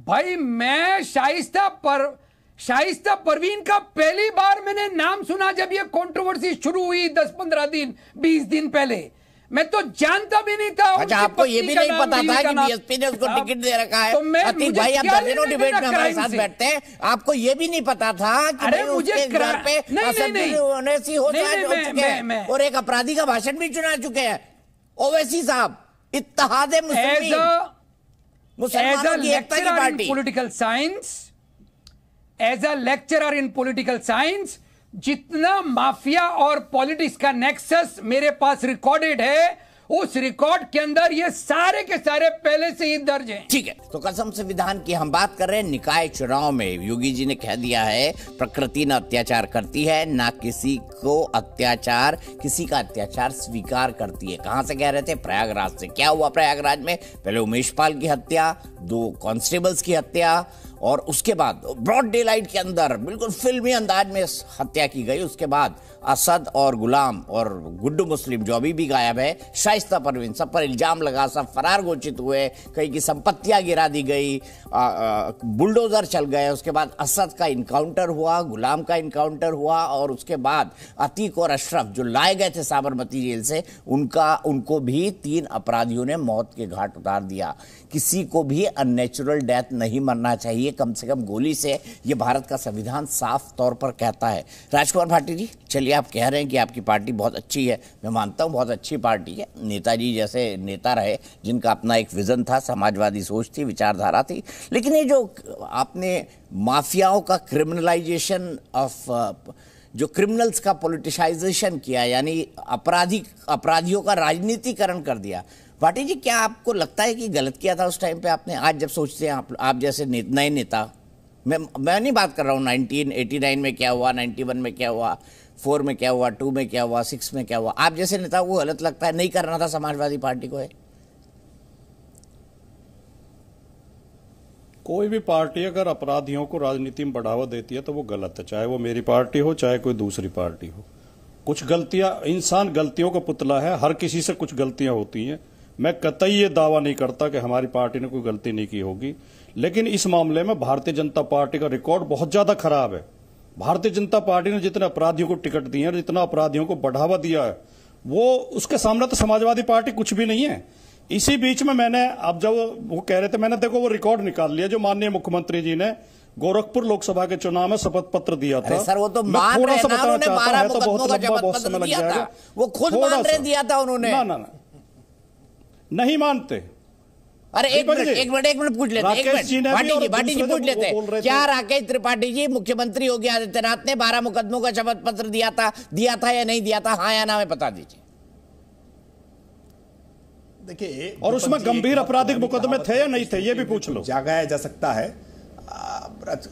भाई मैं शाइस्ता परवीन का पहली बार मैंने नाम सुना जब ये कंट्रोवर्सी शुरू हुई 10-15 दिन 20 दिन पहले, मैं तो जानता भी नहीं था। अच्छा, आपको ये भी नहीं पता था कि बीएसपी ने उसको टिकट दे रखा है? तो अतीक भाई, आप दर्जनों डिबेट में हमारे साथ बैठते हैं, आपको ये भी नहीं पता था कि अरे मुझे घर पे ओवैसी हो चुके हैं और एक अपराधी का भाषण भी चुना चुके हैं। ओवैसी साहब इत्तेहाद मुसलमानों की एकता की पार्टी। Political science, as a lecturer in political science, जितना माफिया और पॉलिटिक्स का नेक्सस मेरे पास रिकॉर्डेड है, उस रिकॉर्ड के अंदर ये सारे के सारे पहले से ही दर्ज हैं। ठीक है, तो कसम संविधान की हम बात कर रहे हैं। निकाय चुनाव में योगी जी ने कह दिया है, प्रकृति न अत्याचार करती है, ना किसी का अत्याचार स्वीकार करती है। कहां से कह रहे थे? प्रयागराज से। क्या हुआ प्रयागराज में? पहले उमेश पाल की हत्या, 2 कांस्टेबल्स की हत्या, और उसके बाद ब्रॉड डे लाइट के अंदर बिल्कुल फिल्मी अंदाज में हत्या की गई। उसके बाद असद और गुलाम और गुड्डू मुस्लिम जो अभी भी गायब है, शाइस्ता परवीन, सब पर इल्जाम लगा, सब फरार घोषित हुए, कई की संपत्तियां गिरा दी गई, बुलडोजर चल गए। उसके बाद असद का इनकाउंटर हुआ, गुलाम का इनकाउंटर हुआ, और उसके बाद अतीक और अशरफ जो लाए गए थे साबरमती जेल से, उनको भी 3 अपराधियों ने मौत के घाट उतार दिया। किसी को भी अननेचुरल डेथ नहीं मरना चाहिए, कम से कम गोली से, ये भारत का संविधान साफ तौर पर कहता है। राजकुमार भाटी जी, चलिए, आप कह रहे हैं कि आपकी पार्टी बहुत अच्छी है, मैं मानता हूं बहुत अच्छी पार्टी है। नेताजी जैसे नेता रहे, जिनका अपना एक विजन था, समाजवादी सोच थी, विचारधारा थी, लेकिन ये जो आपने माफियाओं का क्रिमिनलाइजेशन ऑफ, जो क्रिमिनल्स का पॉलिटिसाइजेशन किया, यानी अपराधियों का राजनीतिकरण कर दिया, भाटी जी क्या आपको लगता है कि गलत किया था उस टाइम पे आपने? आज जब सोचते हैं आप जैसे नए नेता, मैं नहीं बात कर रहा हूँ 1989 में क्या हुआ, 91 में क्या हुआ, 4 में क्या हुआ, 2 में क्या हुआ, 6 में क्या हुआ, आप जैसे नेता को गलत लगता है? नहीं करना था समाजवादी पार्टी को है? कोई भी पार्टी अगर अपराधियों को राजनीति में बढ़ावा देती है तो वो गलत है, चाहे वो मेरी पार्टी हो चाहे कोई दूसरी पार्टी हो। कुछ गलतियां, इंसान गलतियों का पुतला है, हर किसी से कुछ गलतियां होती हैं। मैं कतई ये दावा नहीं करता कि हमारी पार्टी ने कोई गलती नहीं की होगी, लेकिन इस मामले में भारतीय जनता पार्टी का रिकॉर्ड बहुत ज्यादा खराब है। भारतीय जनता पार्टी ने जितने अपराधियों को टिकट दिए हैं, जितना अपराधियों को बढ़ावा दिया है, वो उसके सामने तो समाजवादी पार्टी कुछ भी नहीं है। इसी बीच में मैंने, अब जब वो कह रहे थे, मैंने देखो वो रिकॉर्ड निकाल लिया जो माननीय मुख्यमंत्री जी ने गोरखपुर लोकसभा के चुनाव में शपथ पत्र दिया था। सर वो तो मान रहे ना, उन्होंने 12 मुकदमों का शपथ पत्र दिया था, वो खुद मान रहे दिया था उन्होंने। ना नहीं मानते। अरे एक मिनट पूछ लेते, भाटी जी पूछ लेते, क्या राकेश त्रिपाठी जी मुख्यमंत्री योगी आदित्यनाथ ने 12 मुकदमों का शपथ पत्र दिया था या नहीं दिया था? हाँ या ना में बता दीजिए। देखिए, और उसमें गंभीर आपराधिक मुकदमे थे या नहीं थे, ये भी पूछ लो। जगाया जा सकता है।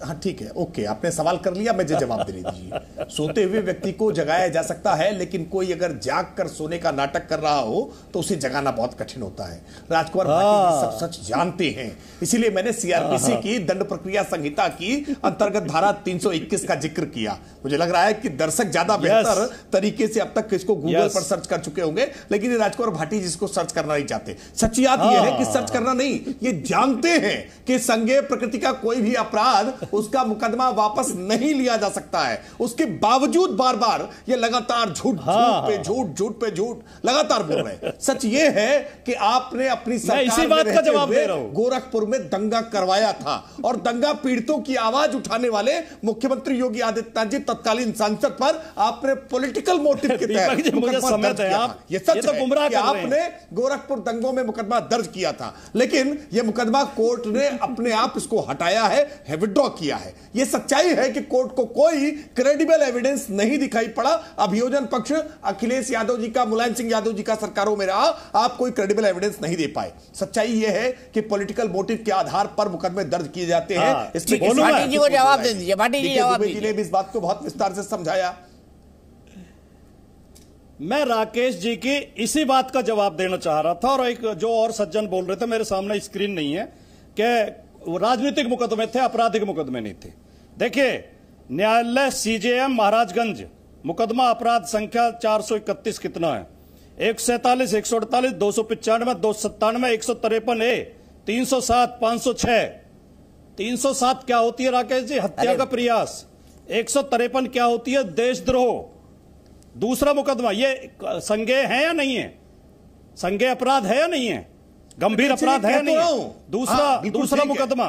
हाँ ठीक है, ओके, आपने सवाल कर लिया, मुझे जवाब दे दीजिए। सोते हुए व्यक्ति को जगाया जा सकता है, लेकिन कोई अगर जाग कर सोने का नाटक कर रहा हो तो उसे जगाना बहुत कठिन होता है। राजकुमार भाटी सब सच जानते हैं, इसीलिए मैंने सीआरपीसी की दंड प्रक्रिया संहिता की अंतर्गत धारा 321 का जिक्र किया। मुझे लग रहा है कि दर्शक ज्यादा बेहतर तरीके से अब तक इसको गूगल पर सर्च कर चुके होंगे, लेकिन राजकुमार भाटी जिसको सर्च करना नहीं चाहते। सच्चियात यह है कि सर्च करना नहीं, ये जानते हैं कि संज्ञेय प्रकृति का कोई भी अपराध उसका मुकदमा वापस नहीं लिया जा सकता है। उसके बावजूद बार बार ये लगातार झूठ पे झूठ लगातार बोल रहे हैं। सच ये है कि आपने अपनी सरकार में रहते हुए गोरखपुर में दंगा करवाया था, और दंगा पीड़ितों की आवाज उठाने वाले मुख्यमंत्री योगी आदित्यनाथ जी तत्कालीन सांसद पर आपने पॉलिटिकल मोटिव के तहत मुकदमा दर्ज किया। ये सच है कि आपने गोरखपुर दंगों में मुकदमा दर्ज किया था, लेकिन यह मुकदमा कोर्ट ने अपने आप इसको हटाया है, विड्रॉ किया है। यह सच्चाई है कि कोर्ट को कोई क्रेडिबल एविडेंस नहीं दिखाई पड़ा। अभियोजन पक्ष अखिलेश यादव जी का, मुलायम सिंह यादव जी का सरकारों में रहा, आप कोई क्रेडिबल एविडेंस नहीं दे पाए। सच्चाई यह है कि पॉलिटिकल मोटिव के आधार पर मुकदमे दर्ज किए जाते हैं। इसमें भाटी जी को जवाब दे दीजिए। भाटी जी जवाब दीजिए। ने भी इस बात को बहुत विस्तार से समझाया। मैं राकेश जी की इसी बात का जवाब देना चाह रहा था, और एक जो और सज्जन बोल रहे थे, मेरे सामने स्क्रीन नहीं है, कि राजनीतिक मुकदमे थे, आपराधिक मुकदमे नहीं थे। देखिए, न्यायालय सीजेएम महाराजगंज मुकदमा अपराध संख्या 431 कितना है? 147, 148, 295, 297, 153A, 307, 506। 307 क्या होती है राकेश जी? हत्या का प्रयास। 153 क्या होती है? देशद्रोह। दूसरा मुकदमा ये संज्ञेय है या नहीं है? संज्ञेय अपराध है या नहीं है? गंभीर अपराध है नहीं? दूसरा मुकदमा।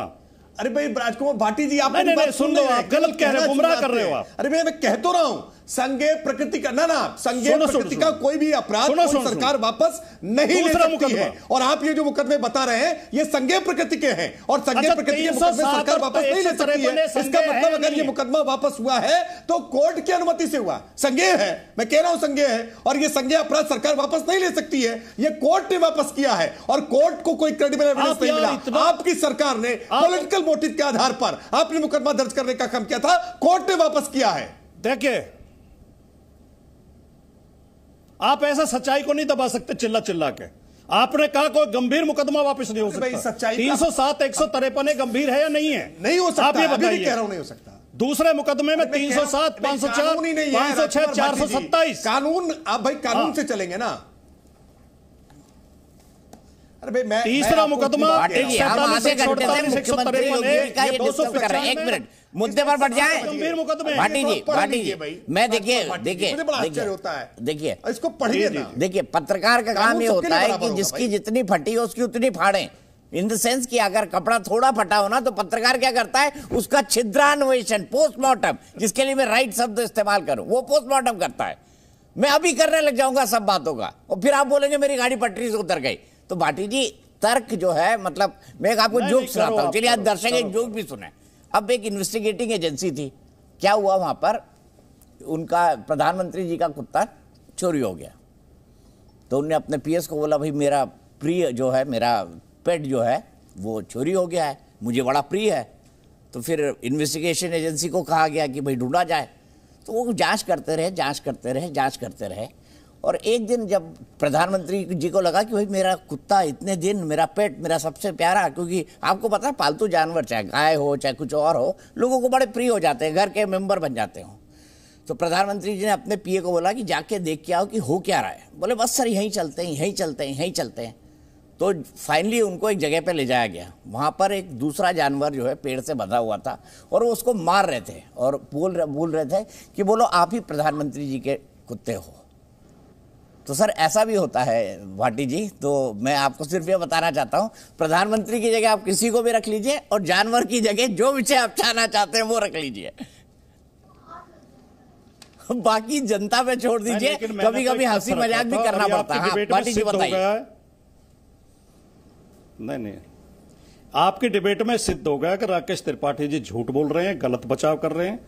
अरे भाई राजकुमार भाटी जी, आप नहीं सुन लो, आप गलत कह रहे हो, गुमराह कर रहे हो आप। अरे भाई मैं कह तो रहा हूं, संज्ञेय प्रकृति का संज्ञेय प्रकृति का कोई भी अपराध सरकार वापस नहीं ले सकती है। और आप ये जो मुकदमे बता रहे हैं, ये संज्ञेय प्रकृति के हैं, और संज्ञेय प्रकृति के मुकदमे सरकार वापस नहीं ले सकती है। इसका मतलब अगर ये मुकदमा वापस हुआ है तो कोर्ट की अनुमति से हुआ। संज्ञेय है, मैं कह रहा हूं संज्ञेय है, और ये संज्ञेय अपराध सरकार वापस नहीं ले सकती है, ये कोर्ट ने वापस किया है, और कोर्ट को कोई क्रेडिबल एविडेंस नहीं मिला। आपकी सरकार ने पॉलिटिकल मोटिव के आधार पर आपने मुकदमा दर्ज करने का काम किया था, कोर्ट ने वापस किया है। देखिए, आप ऐसा सच्चाई को नहीं दबा सकते चिल्ला चिल्ला के। आपने कहा कोई गंभीर मुकदमा वापस नहीं हो सकता। 307, 153 गंभीर है या नहीं है? नहीं हो सकता। आप ये बताइए। कह रहा हूं नहीं हो सकता। दूसरे मुकदमे में 307, 504, 506, 427 कानून। आप भाई कानून से चलेंगे ना। अरे भाई मैं तीसरा मुकदमा एक मिनट मुद्दे पर बढ़ जाए। गंभीर मुकदमे। भाटी जी मैं देखिए होता है, देखिए इसको पढ़िए ना। देखिए, पत्रकार का काम ये होता है कि जिसकी जितनी फटी हो उसकी उतनी फाड़ें। इन द सेंस कि अगर कपड़ा थोड़ा फटा हो ना तो पत्रकार क्या करता है, उसका छिद्रान्वेषण, पोस्टमार्टम, जिसके लिए मैं राइट शब्द इस्तेमाल करूं, वो पोस्टमार्टम करता है। मैं अभी करने लग जाऊंगा सब बातों का, और फिर आप बोलेंगे मेरी गाड़ी पटरी से उतर गई। तो भाटी जी तर्क जो है, मतलब मैं आपको जोक सुनाता हूं, चलिए आज दर्शक एक जोक भी सुने। अब एक इन्वेस्टिगेटिंग एजेंसी थी, क्या हुआ वहां पर, उनका प्रधानमंत्री जी का कुत्ता चोरी हो गया। तो उन्होंने अपने पीएस को बोला, भाई मेरा प्रिय जो है, मेरा पेट जो है वो चोरी हो गया है, मुझे बड़ा प्रिय है। तो फिर इन्वेस्टिगेशन एजेंसी को कहा गया कि भाई ढूंढा जाए। तो वो जांच करते रहे, और एक दिन जब प्रधानमंत्री जी को लगा कि भाई मेरा कुत्ता इतने दिन, मेरा पेट, मेरा सबसे प्यारा, क्योंकि आपको पता है पालतू जानवर चाहे गाय हो चाहे कुछ और हो, लोगों को बड़े प्रिय हो जाते हैं, घर के मेंबर बन जाते हो। तो प्रधानमंत्री जी ने अपने पीए को बोला कि जाके देख के आओ कि हो क्या रहा है। बोले बस सर यहीं चलते हैं। तो फाइनली उनको एक जगह पे ले जाया गया। वहाँ पर एक दूसरा जानवर जो है पेड़ से बंधा हुआ था, और वो उसको मार रहे थे और बोल रहे थे कि बोलो आप ही प्रधानमंत्री जी के कुत्ते हो। तो तो सर ऐसा भी होता है भाटी जी, तो मैं आपको सिर्फ ये बताना चाहता हूं, प्रधानमंत्री की जगह आप किसी को भी रख लीजिए और जानवर की जगह जो विषय आप चाहना चाहते हैं वो रख लीजिए, बाकी जनता पे छोड़ दीजिए। कभी कभी हंसी मजाक भी करना पड़ता है। भाटी जी बताइए। नहीं, आपकी डिबेट में सिद्ध हो गया कि राकेश त्रिपाठी जी झूठ बोल रहे हैं, गलत बचाव कर रहे हैं।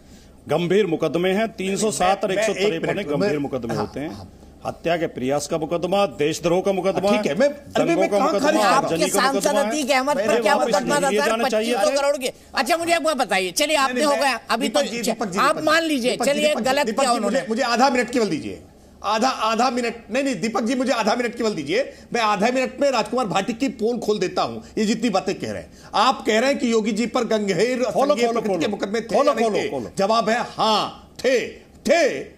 गंभीर मुकदमे हैं, 307 और 153 गंभीर मुकदमे होते हैं। हत्या के प्रयास का मुकदमा, देशद्रोह का मुकदमा, ठीक है, दंगों का मुकदमा, आपके सांसद अतीक अहमद पर क्या मुकदमा था सर? 25 करोड़ के। अच्छा मुझे आपको बताइए, चलिए आपने हो गया अभी तो आप मान लीजिए, चलिए गलत किया उन्होंने। मुझे आधा मिनट केवल दीजिए, आधा मिनट। नहीं दीपक जी, मुझे आधा मिनट केवल दीजिए। मैं आधा मिनट में राजकुमार भाटी की पोल खोल देता हूं। ये जितनी बातें कह रहे हैं, आप कह रहे हैं कि योगी जी पर गंभीर के मुकदमे थे। जवाब है हाँ थे।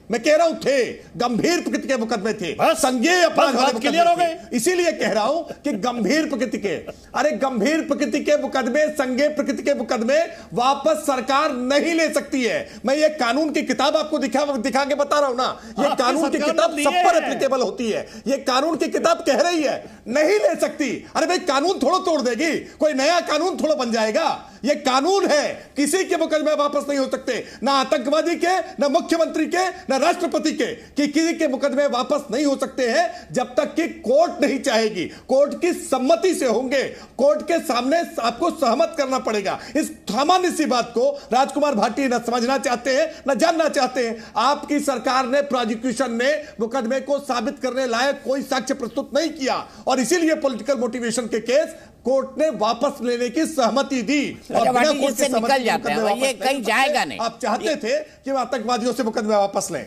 मैं कह रहा हूं थे, गंभीर प्रकृति के मुकदमे थे, संज्ञेय अपराध क्लियर हो गए। इसीलिए कह रहा हूं कि गंभीर प्रकृति के, अरे गंभीर प्रकृति के मुकदमे, संज्ञेय प्रकृति के मुकदमे वापस सरकार नहीं ले सकती है। मैं ये कानून की किताब आपको दिखा के बता रहा हूं ना, ये कानून की किताब सब पर एप्लीकेबल होती है। ये कानून की किताब कह रही है नहीं ले सकती। अरे भाई कानून थोड़ा तोड़ देगी, कोई नया कानून थोड़ा बन जाएगा। ये कानून है, किसी के मुकदमे वापस नहीं हो सकते, ना आतंकवादी के, ना मुख्यमंत्री के, ना राष्ट्रपति के, कि किसी के मुकदमे वापस नहीं हो सकते हैं जब तक कि कोर्ट नहीं चाहेगी। कोर्ट की सम्मति से होंगे, कोर्ट के सामने आपको सहमत करना पड़ेगा। इस सामान्य सी बात को राजकुमार भाटी न समझना चाहते हैं, न जानना चाहते हैं। आपकी सरकार ने, प्रोसिक्यूशन ने मुकदमे को साबित करने लायक कोई साक्ष्य प्रस्तुत नहीं किया और इसीलिए पॉलिटिकल मोटिवेशन के केस कोर्ट ने वापस लेने की सहमति दी और बिना कोर्ट से निकल जाते हैं, ये कहीं जाएगा नहीं। आप चाहते थे कि आतंकवादियों से मुकदमे वापस लें।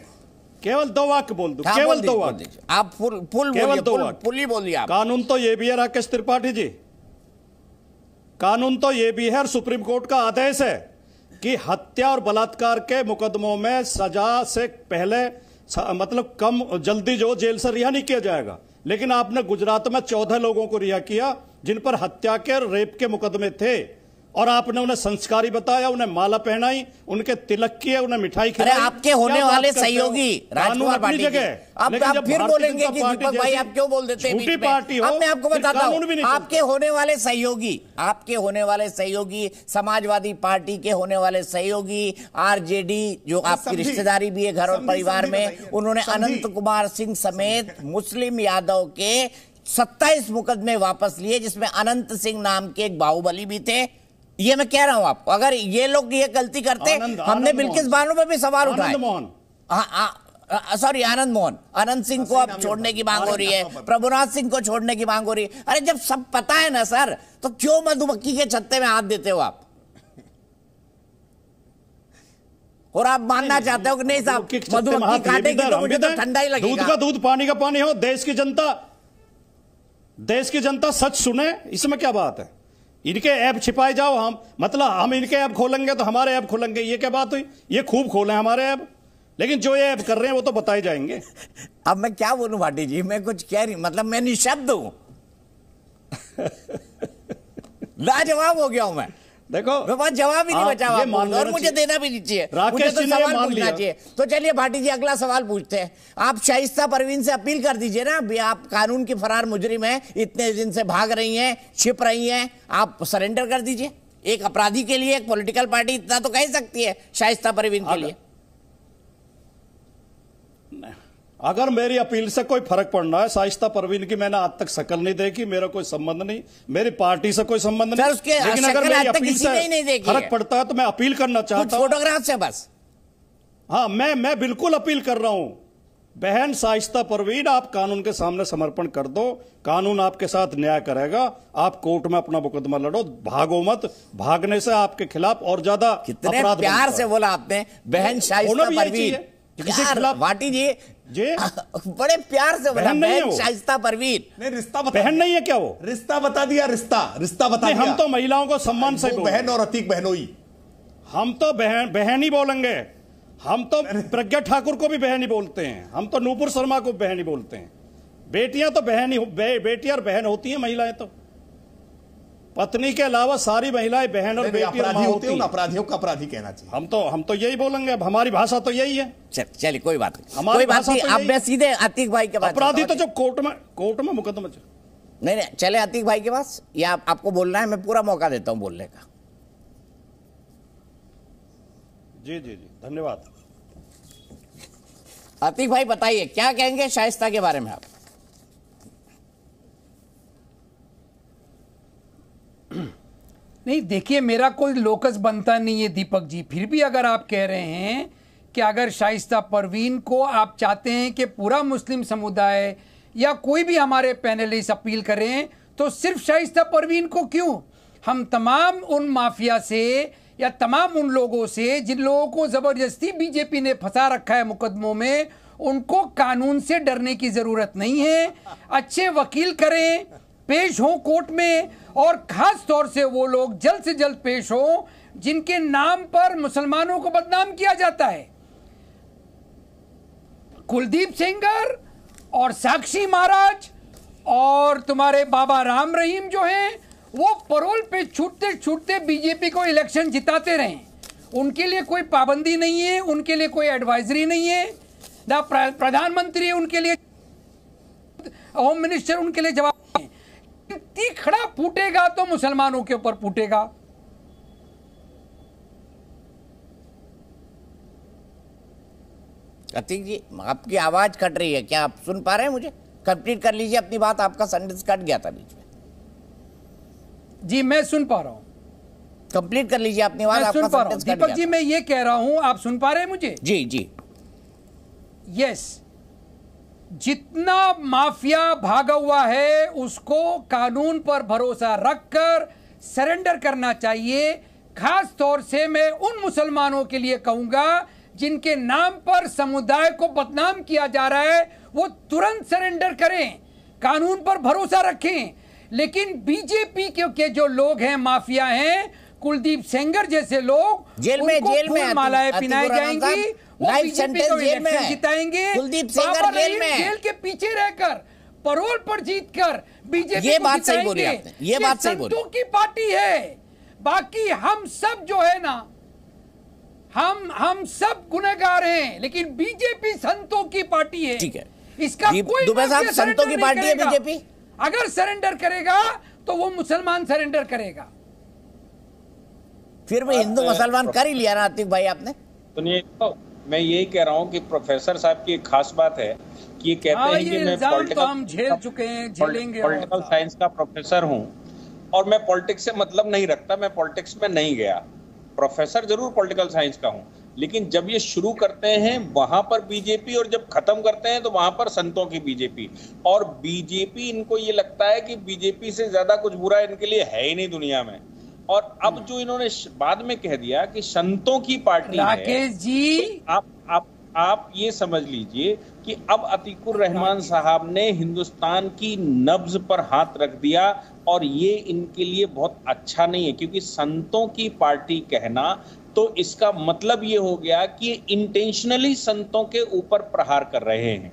केवल 2 वाक्य बोल दो, केवल 2 वाक्य। आप केवल 2 वाक्य बोलिए। कानून तो ये भी है राकेश त्रिपाठी जी, कानून तो ये भी है और सुप्रीम कोर्ट का आदेश है कि हत्या और बलात्कार के मुकदमों में सजा से पहले मतलब कम जल्दी जो जेल से रिहा नहीं किया जाएगा। लेकिन आपने गुजरात में 14 लोगों को रिहा किया जिन पर हत्या के रेप के मुकदमे थे और आपने उन्हें संस्कारी बताया, उन्हें माला पहनाई, उनके तिलक किए, उन्हें मिठाई खिलाई। अरे आपके होने वाले सहयोगी राजकुमार भाटी आप फिर बोलेंगे कि दीपक भाई आप क्यों बोल देते हैं? झूठी पार्टी हो, अब मैं आपको बताता हूं, आपके होने वाले सहयोगी, समाजवादी पार्टी के होने वाले सहयोगी, आरजेडी जो आपकी रिश्तेदारी भी है घर और परिवार में, उन्होंने अनंत कुमार सिंह समेत मुस्लिम यादव के 27 मुकदमे वापस लिए, जिसमें अनंत सिंह नाम के एक बाहुबली भी थे। ये मैं कह रहा हूं आपको, अगर ये लोग ये गलती करते, हमने बिल्किस बानो पे भी सवाल उठाए। सॉरी आनंद मोहन, अनंत सिंह को अब छोड़ने की मांग हो रही है, प्रभुनाथ सिंह को छोड़ने की मांग हो रही है। अरे जब सब पता है ना सर, तो क्यों मधुमक्खी के छत्ते में हाथ देते हो आप? और आप मानना चाहते हो कि नहीं साहब मधुमक्खी काटेगी तो मुझे तो ठंडा ही लगेगा। दूध का दूध पानी का पानी हो। देश की जनता सच सुने, इसमें क्या बात है? इनके ऐप छिपाए जाओ, हम इनके ऐप खोलेंगे तो हमारे ऐप खोलेंगे, ये क्या बात हुई? ये खूब खोले हमारे ऐप, लेकिन जो ये ऐप कर रहे हैं वो तो बताए जाएंगे। अब मैं क्या बोलूं भाटी जी, मैं कुछ कह रही, मतलब मैं निशब्द हूं। लाजवाब हो गया हूं मैं। देखो मेरे पास जवाब ही नहीं बचा और मुझे देना भी नहीं चाहिए, मुझे तो सवाल पूछना चाहिए। तो चलिए भाटी जी अगला सवाल पूछते हैं। आप शाइस्ता परवीन से अपील कर दीजिए ना, आप कानून की फरार मुजरिम हैं, इतने दिन से भाग रही हैं, छिप रही हैं, आप सरेंडर कर दीजिए। एक अपराधी के लिए एक पॉलिटिकल पार्टी इतना तो कह सकती है शाइस्ता परवीन के लिए। अगर मेरी अपील से कोई फर्क पड़ना है, शाइस्ता परवीन की मैंने आज तक शक्ल नहीं देखी, मेरा कोई संबंध नहीं, मेरी पार्टी से कोई संबंध नहीं, लेकिन अगर मेरी अपील से फर्क पड़ता है तो मैं अपील करना चाहता हूं। फोटोग्राफ से बस। हाँ, मैं बिल्कुल अपील कर रहा हूं। बहन शाइस्ता परवीन, आप कानून के सामने समर्पण कर दो, कानून आपके साथ न्याय करेगा। आप कोर्ट में अपना मुकदमा लड़ो, भागो मत। भागने से आपके खिलाफ और ज्यादा कितने प्यार से बोला आपने, बहन शाइस्ता परवीन। भाटी जी बड़े प्यार से बोला, बहन शाइस्ता परवीन। नहीं, रिश्ता बहन नहीं है क्या? वो रिश्ता बता दिया, रिश्ता बता दिया। हम तो महिलाओं को सम्मान से बहन और अतीक बहनोई, हम तो बहन ही बोलेंगे। हम तो प्रज्ञा ठाकुर को भी बहन ही बोलते हैं, हम तो नूपुर शर्मा को बहन ही बोलते हैं। बेटियां तो बहन ही, बेटियां और बहन होती हैं महिलाएं तो। पत्नी के अलावा सारी महिलाएं बहन और बेटी और अपराधी माँ होते होती हैं, उन हैं। अपराधियों का अपराधी कहना चाहिए। हम तो यही बोलेंगे, अब हमारी भाषा तो यही है। चलिए कोई बात नहीं, हमारी कोई बात भाषा नहीं। तो अब यही- मैं सीधे आतिक भाई के पास अपराधी चलता तो हूं। जब कोर्ट में मुकदमा नहीं, चले आतिक भाई के पास, या आपको बोलना है? मैं पूरा मौका देता हूं बोलने का। जी जी जी, धन्यवाद। आतिक भाई बताइए क्या कहेंगे शाइस्ता के बारे में आप? नहीं, देखिए, मेरा कोई लोकस बनता नहीं है दीपक जी। फिर भी अगर आप कह रहे हैं कि अगर शाइस्ता परवीन को आप चाहते हैं कि पूरा मुस्लिम समुदाय या कोई भी हमारे पैनलिस्ट अपील करें, तो सिर्फ शाइस्ता परवीन को क्यों? हम तमाम उन माफिया से या तमाम उन लोगों से जिन लोगों को जबरदस्ती बीजेपी ने फंसा रखा है मुकदमों में, उनको कानून से डरने की जरूरत नहीं है। अच्छे वकील करें, पेश हों कोर्ट में, और खास तौर से वो लोग जल्द से जल्द पेश हों जिनके नाम पर मुसलमानों को बदनाम किया जाता है। कुलदीप सेंगर और साक्षी महाराज और तुम्हारे बाबा राम रहीम जो हैं, वो परोल पे छूटते छूटते बीजेपी को इलेक्शन जिताते रहे। उनके लिए कोई पाबंदी नहीं है, उनके लिए कोई एडवाइजरी नहीं है ना, प्रधानमंत्री उनके लिए, होम मिनिस्टर उनके लिए जवाब है। तीखड़ा फूटेगा तो मुसलमानों के ऊपर फूटेगा। अतीक जी, आपकी आवाज कट रही है, क्या आप सुन पा रहे हैं मुझे? कंप्लीट कर लीजिए अपनी बात, आपका सेंटेंस कट गया था बीच में। जी, मैं सुन पा रहा हूं। कंप्लीट कर लीजिए अपनी बात, मैं आपका सुन पा रहा हूं सेंटेंस कट दीपक गया जी, था। मैं ये कह रहा हूं, आप सुन पा रहे हैं मुझे? जी जी। यस, जितना माफिया भागा हुआ है उसको कानून पर भरोसा रखकर सरेंडर करना चाहिए। खास तौर से मैं उन मुसलमानों के लिए कहूंगा जिनके नाम पर समुदाय को बदनाम किया जा रहा है, वो तुरंत सरेंडर करें, कानून पर भरोसा रखें। लेकिन बीजेपी के जो लोग हैं, माफिया हैं, कुलदीप सेंगर जैसे लोग, जेल में मालाएं पिनाई जाएंगी, वो लाइफ बीजेपी सेंटेंस को जेल में इलेक्शन है। जिताएंगे। कुलदीप सेंगर बाबा जेल रहीम में है। जेल के पीछे रहकर परोल पर जीतकर बीजेपी ये को बात सही बोली जिताएंगे। आपने, ये बात सही बोली। संतों की पार्टी है, बाकी हम सब जो है ना, हम सब गुनहगार हैं, लेकिन बीजेपी संतों की पार्टी है। ठीक है, इसका कोई दुबे साहब, माफिया संतों की सरेंडर पार्टी है नहीं करेगा। बीजेपी। अगर सरेंडर करेगा तो वो मुसलमान सरेंडर करेगा। फिर भी हिंदू मुसलमान कर ही लिया ना आतिक भाई आपने। सुनिए, तो मैं यही कह रहा हूं कि प्रोफेसर साहब की एक खास बात है कि ये कहते हैं कि मैं तो हम झेल चुके हैं, झेलेंगे। पॉलिटिकल साइंस का प्रोफेसर हूं और मैं पॉलिटिक्स से मतलब नहीं रखता, मैं पॉलिटिक्स में नहीं गया। प्रोफेसर जरूर पॉलिटिकल साइंस का हूं, लेकिन जब ये शुरू करते हैं वहां पर बीजेपी और जब खत्म करते हैं तो वहां पर संतों की बीजेपी। और बीजेपी, इनको ये लगता है कि बीजेपी से ज्यादा कुछ बुरा इनके लिए है ही नहीं दुनिया में। और अब जो इन्होंने बाद में कह दिया कि संतों की पार्टी है, राकेश जी, तो आप ये समझ लीजिए कि अब अतीकुर रहमान साहब ने हिंदुस्तान की नब्ज पर हाथ रख दिया, और ये इनके लिए बहुत अच्छा नहीं है, क्योंकि संतों की पार्टी कहना तो इसका मतलब ये हो गया कि इंटेंशनली संतों के ऊपर प्रहार कर रहे हैं,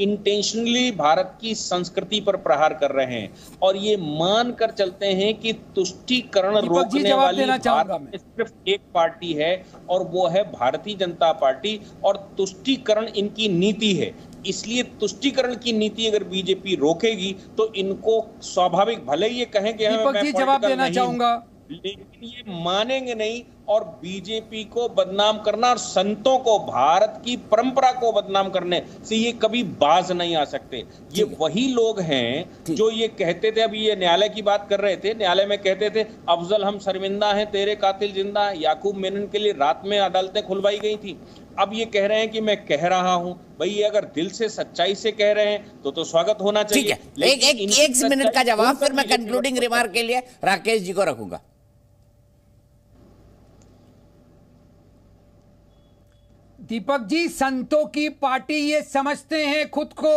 इंटेंशनली भारत की संस्कृति पर प्रहार कर रहे हैं, और ये मान कर चलते हैं कि तुष्टीकरण रोकने वाली भारत में सिर्फ एक पार्टी है और वो है भारतीय जनता पार्टी, और तुष्टीकरण इनकी नीति है। इसलिए तुष्टीकरण की नीति अगर बीजेपी रोकेगी तो इनको स्वाभाविक, भले ही ये कहें कि दीपक जी जवाब देना चाहूंगा, लेकिन ये मानेंगे नहीं, और बीजेपी को बदनाम करना और संतों को, भारत की परंपरा को बदनाम करने से ये कभी बाज नहीं आ सकते। ये वही लोग हैं जो ये कहते थे, अभी ये न्यायालय की बात कर रहे थे, न्यायालय में कहते थे अफजल हम शर्मिंदा हैं, तेरे कातिल जिंदा। याकूब मेनन के लिए रात में अदालतें खुलवाई गई थी। अब ये कह रहे हैं कि मैं कह रहा हूं। भाई ये अगर दिल से सच्चाई से कह रहे हैं तो स्वागत होना चाहिए। ठीक है, एक मिनट का जवाब, फिर मैं कंक्लूडिंग रिमार्क के लिए राकेश जी को रखूंगा। दीपक जी, संतों की पार्टी ये समझते हैं खुद को,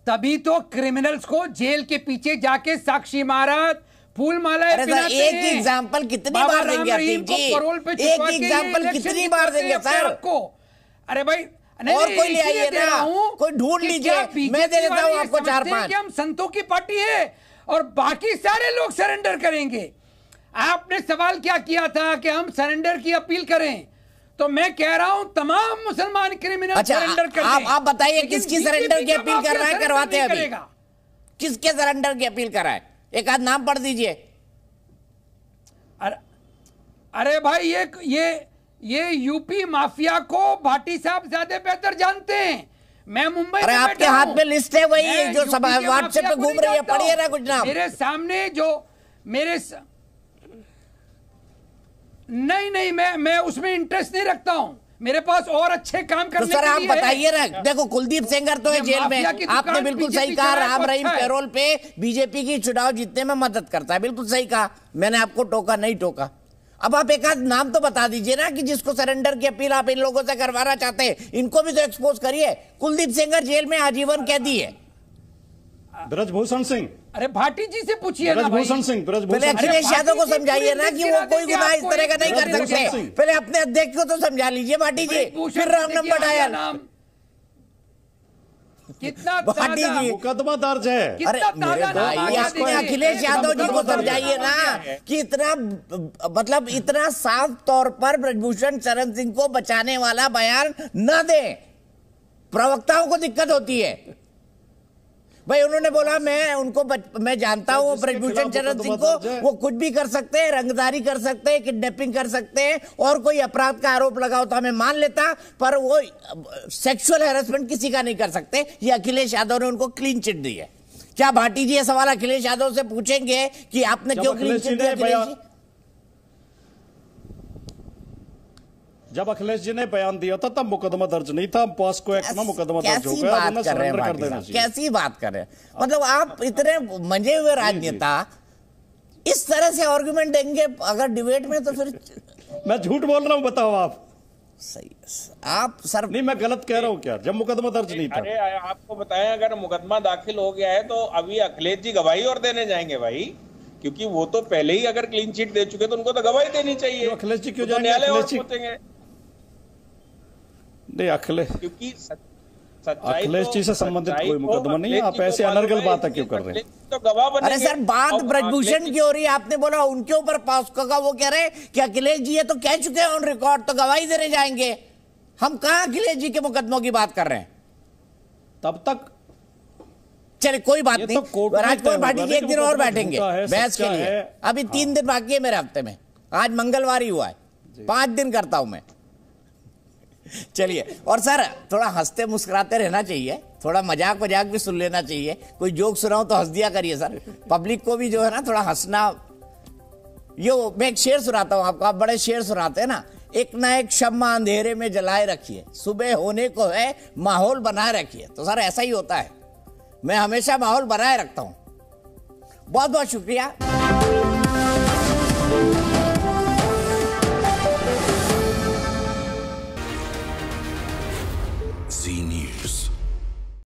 तभी तो क्रिमिनल्स को जेल के पीछे जाके साक्षी महाराज फूल मालाएं पिलाते हैं। एक एग्जांपल कितनी बार देंगे अतीक जी? एक एग्जांपल कितनी बार देंगे सर? अरे भाई, और कोई ले आइए ना, कोई ढूंढ लीजिए, मैं दे देता हूं आपको 4-5। हम संतों की पार्टी है और बाकी सारे लोग सरेंडर करेंगे। आपने सवाल क्या किया था कि हम सरेंडर की अपील करें, तो मैं कह रहा हूं तमाम मुसलमान क्रिमिनल सरेंडर कर दें। आप बताइए लेकिन किसकी सरेंडर की अपील कर रहा है, करवाते हैं अभी। करेगा। किसके सरेंडर की अपील कर रहा है, एक आध नाम पढ़ दीजिए। अरे भाई ये यूपी माफिया को भाटी साहब ज्यादा बेहतर जानते हैं। मैं मुंबई अरे में आपके हाथ में लिस्ट है, वही जो सब व्हाट्सएप पे घूम रही है, पढ़िए ना कुछ नाम। मेरे सामने जो नहीं मैं उसमें इंटरेस्ट नहीं रखता हूं, मेरे पास और अच्छे काम करने तो सर आप बताइए ना। देखो कुलदीप सेंगर तो है जेल में, आपने बिल्कुल सही कहा। राम रहीम पैरोल पे बीजेपी की चुनाव जीतने में मदद करता है, बिल्कुल सही कहा, मैंने आपको टोका नहीं टोका। अब आप एक आध नाम तो बता दीजिए ना कि जिसको सरेंडर की अपील आप इन लोगों से करवाना चाहते हैं, इनको भी तो एक्सपोज करिए। कुलदीप सेंगर जेल में आजीवन कैदी है। ब्रजभूषण सिंह, अरे भाटी जी से पूछिए ना। ब्रजभूषण सिंह, पहले अखिलेश यादव को समझाइए ना कि वो कोई गुनाह इस तरह का नहीं कर सकते। पहले अपने अध्यक्ष को तो समझा लीजिए भाटी जी, फिर रॉन्ग नंबर डायल। कितना भाटी जी मुकदमा दर्ज है। अरे मेरे भाई, आपने अखिलेश यादव जी को समझाइए ना कि इतना मतलब इतना साफ तौर पर ब्रजभूषण शरण सिंह को बचाने वाला बयान न दे। प्रवक्ताओं को दिक्कत होती है भाई। उन्होंने बोला मैं जानता हूं ब्रजभूषण शरण सिंह को, वो कुछ भी कर सकते हैं, रंगदारी कर सकते हैं, किडनैपिंग कर सकते हैं, और कोई अपराध का आरोप लगाओ तो हमें मान लेता, पर वो सेक्सुअल हैरेसमेंट किसी का नहीं कर सकते। ये अखिलेश यादव ने उनको क्लीन चिट दी है। क्या भाटी जी ये सवाल अखिलेश यादव से पूछेंगे कि आपने क्यों क्लीन चिट दी अखिलेश जी? जब अखिलेश जी ने बयान दिया था तब मुकदमा दर्ज नहीं था, पॉस्को एक्ट में मुकदमा दर्ज हो गया। बात कर रहे हैं, कैसी बात कर रहे हैं? मतलब आप इतने मंजे हुए राजनेता इस तरह से आर्गुमेंट देंगे अगर डिबेट में, तो फिर मैं झूठ बोल रहा हूं, बताओ आप। सही आप सर नहीं, मैं गलत कह रहा हूं क्या? जब मुकदमा दर्ज नहीं था। अरे आपको बताएं, अगर मुकदमा दाखिल हो गया है तो अभी अखिलेश जी गवाही और देने जाएंगे भाई, क्योंकि वो तो पहले ही अगर क्लीन चिट दे चुके तो उनको तो गवाही देनी चाहिए। अखिलेश जी क्यों जाएंगे? न्यायालय और पूछेंगे नहीं अखिलेश, क्योंकि अखिलेश जी से संबंधित कोई मुकदमा नहीं है। आप ऐसे अनर्गल बात क्यों कर रहे हैं? तो गवाह बनेंगे। अरे सर बात ब्रजभूषण की हो रही है, आपने बोला उनके ऊपर पॉस्को का, वो कह रहे हैं कि अखिलेश जी ये तो कह चुके हैं ऑन रिकॉर्ड, तो गवाही देने जाएंगे। हम कहां अखिलेश जी के मुकदमों की बात कर रहे हैं? तब तक चले कोई बात नहीं, तो राजकुमार भाटी जी एक दिन और बैठेंगे बहस के लिए। अभी 3 दिन बाकी है मेरे हफ्ते में, आज मंगलवार ही हुआ है, 5 दिन करता हूं मैं। चलिए, और सर थोड़ा हंसते मुस्कुराते रहना चाहिए, थोड़ा मजाक भी सुन लेना चाहिए। कोई जोक सुनाओ तो हंस दिया करिए सर, पब्लिक को भी जो है ना थोड़ा हंसना। यो मैं एक शेर सुनाता हूं आपको, आप बड़े शेर सुनाते हैं ना। एक ना एक शम्मा अंधेरे में जलाए रखिए, सुबह होने को है माहौल बनाए रखिए। तो सर ऐसा ही होता है, मैं हमेशा माहौल बनाए रखता हूं। बहुत बहुत शुक्रिया।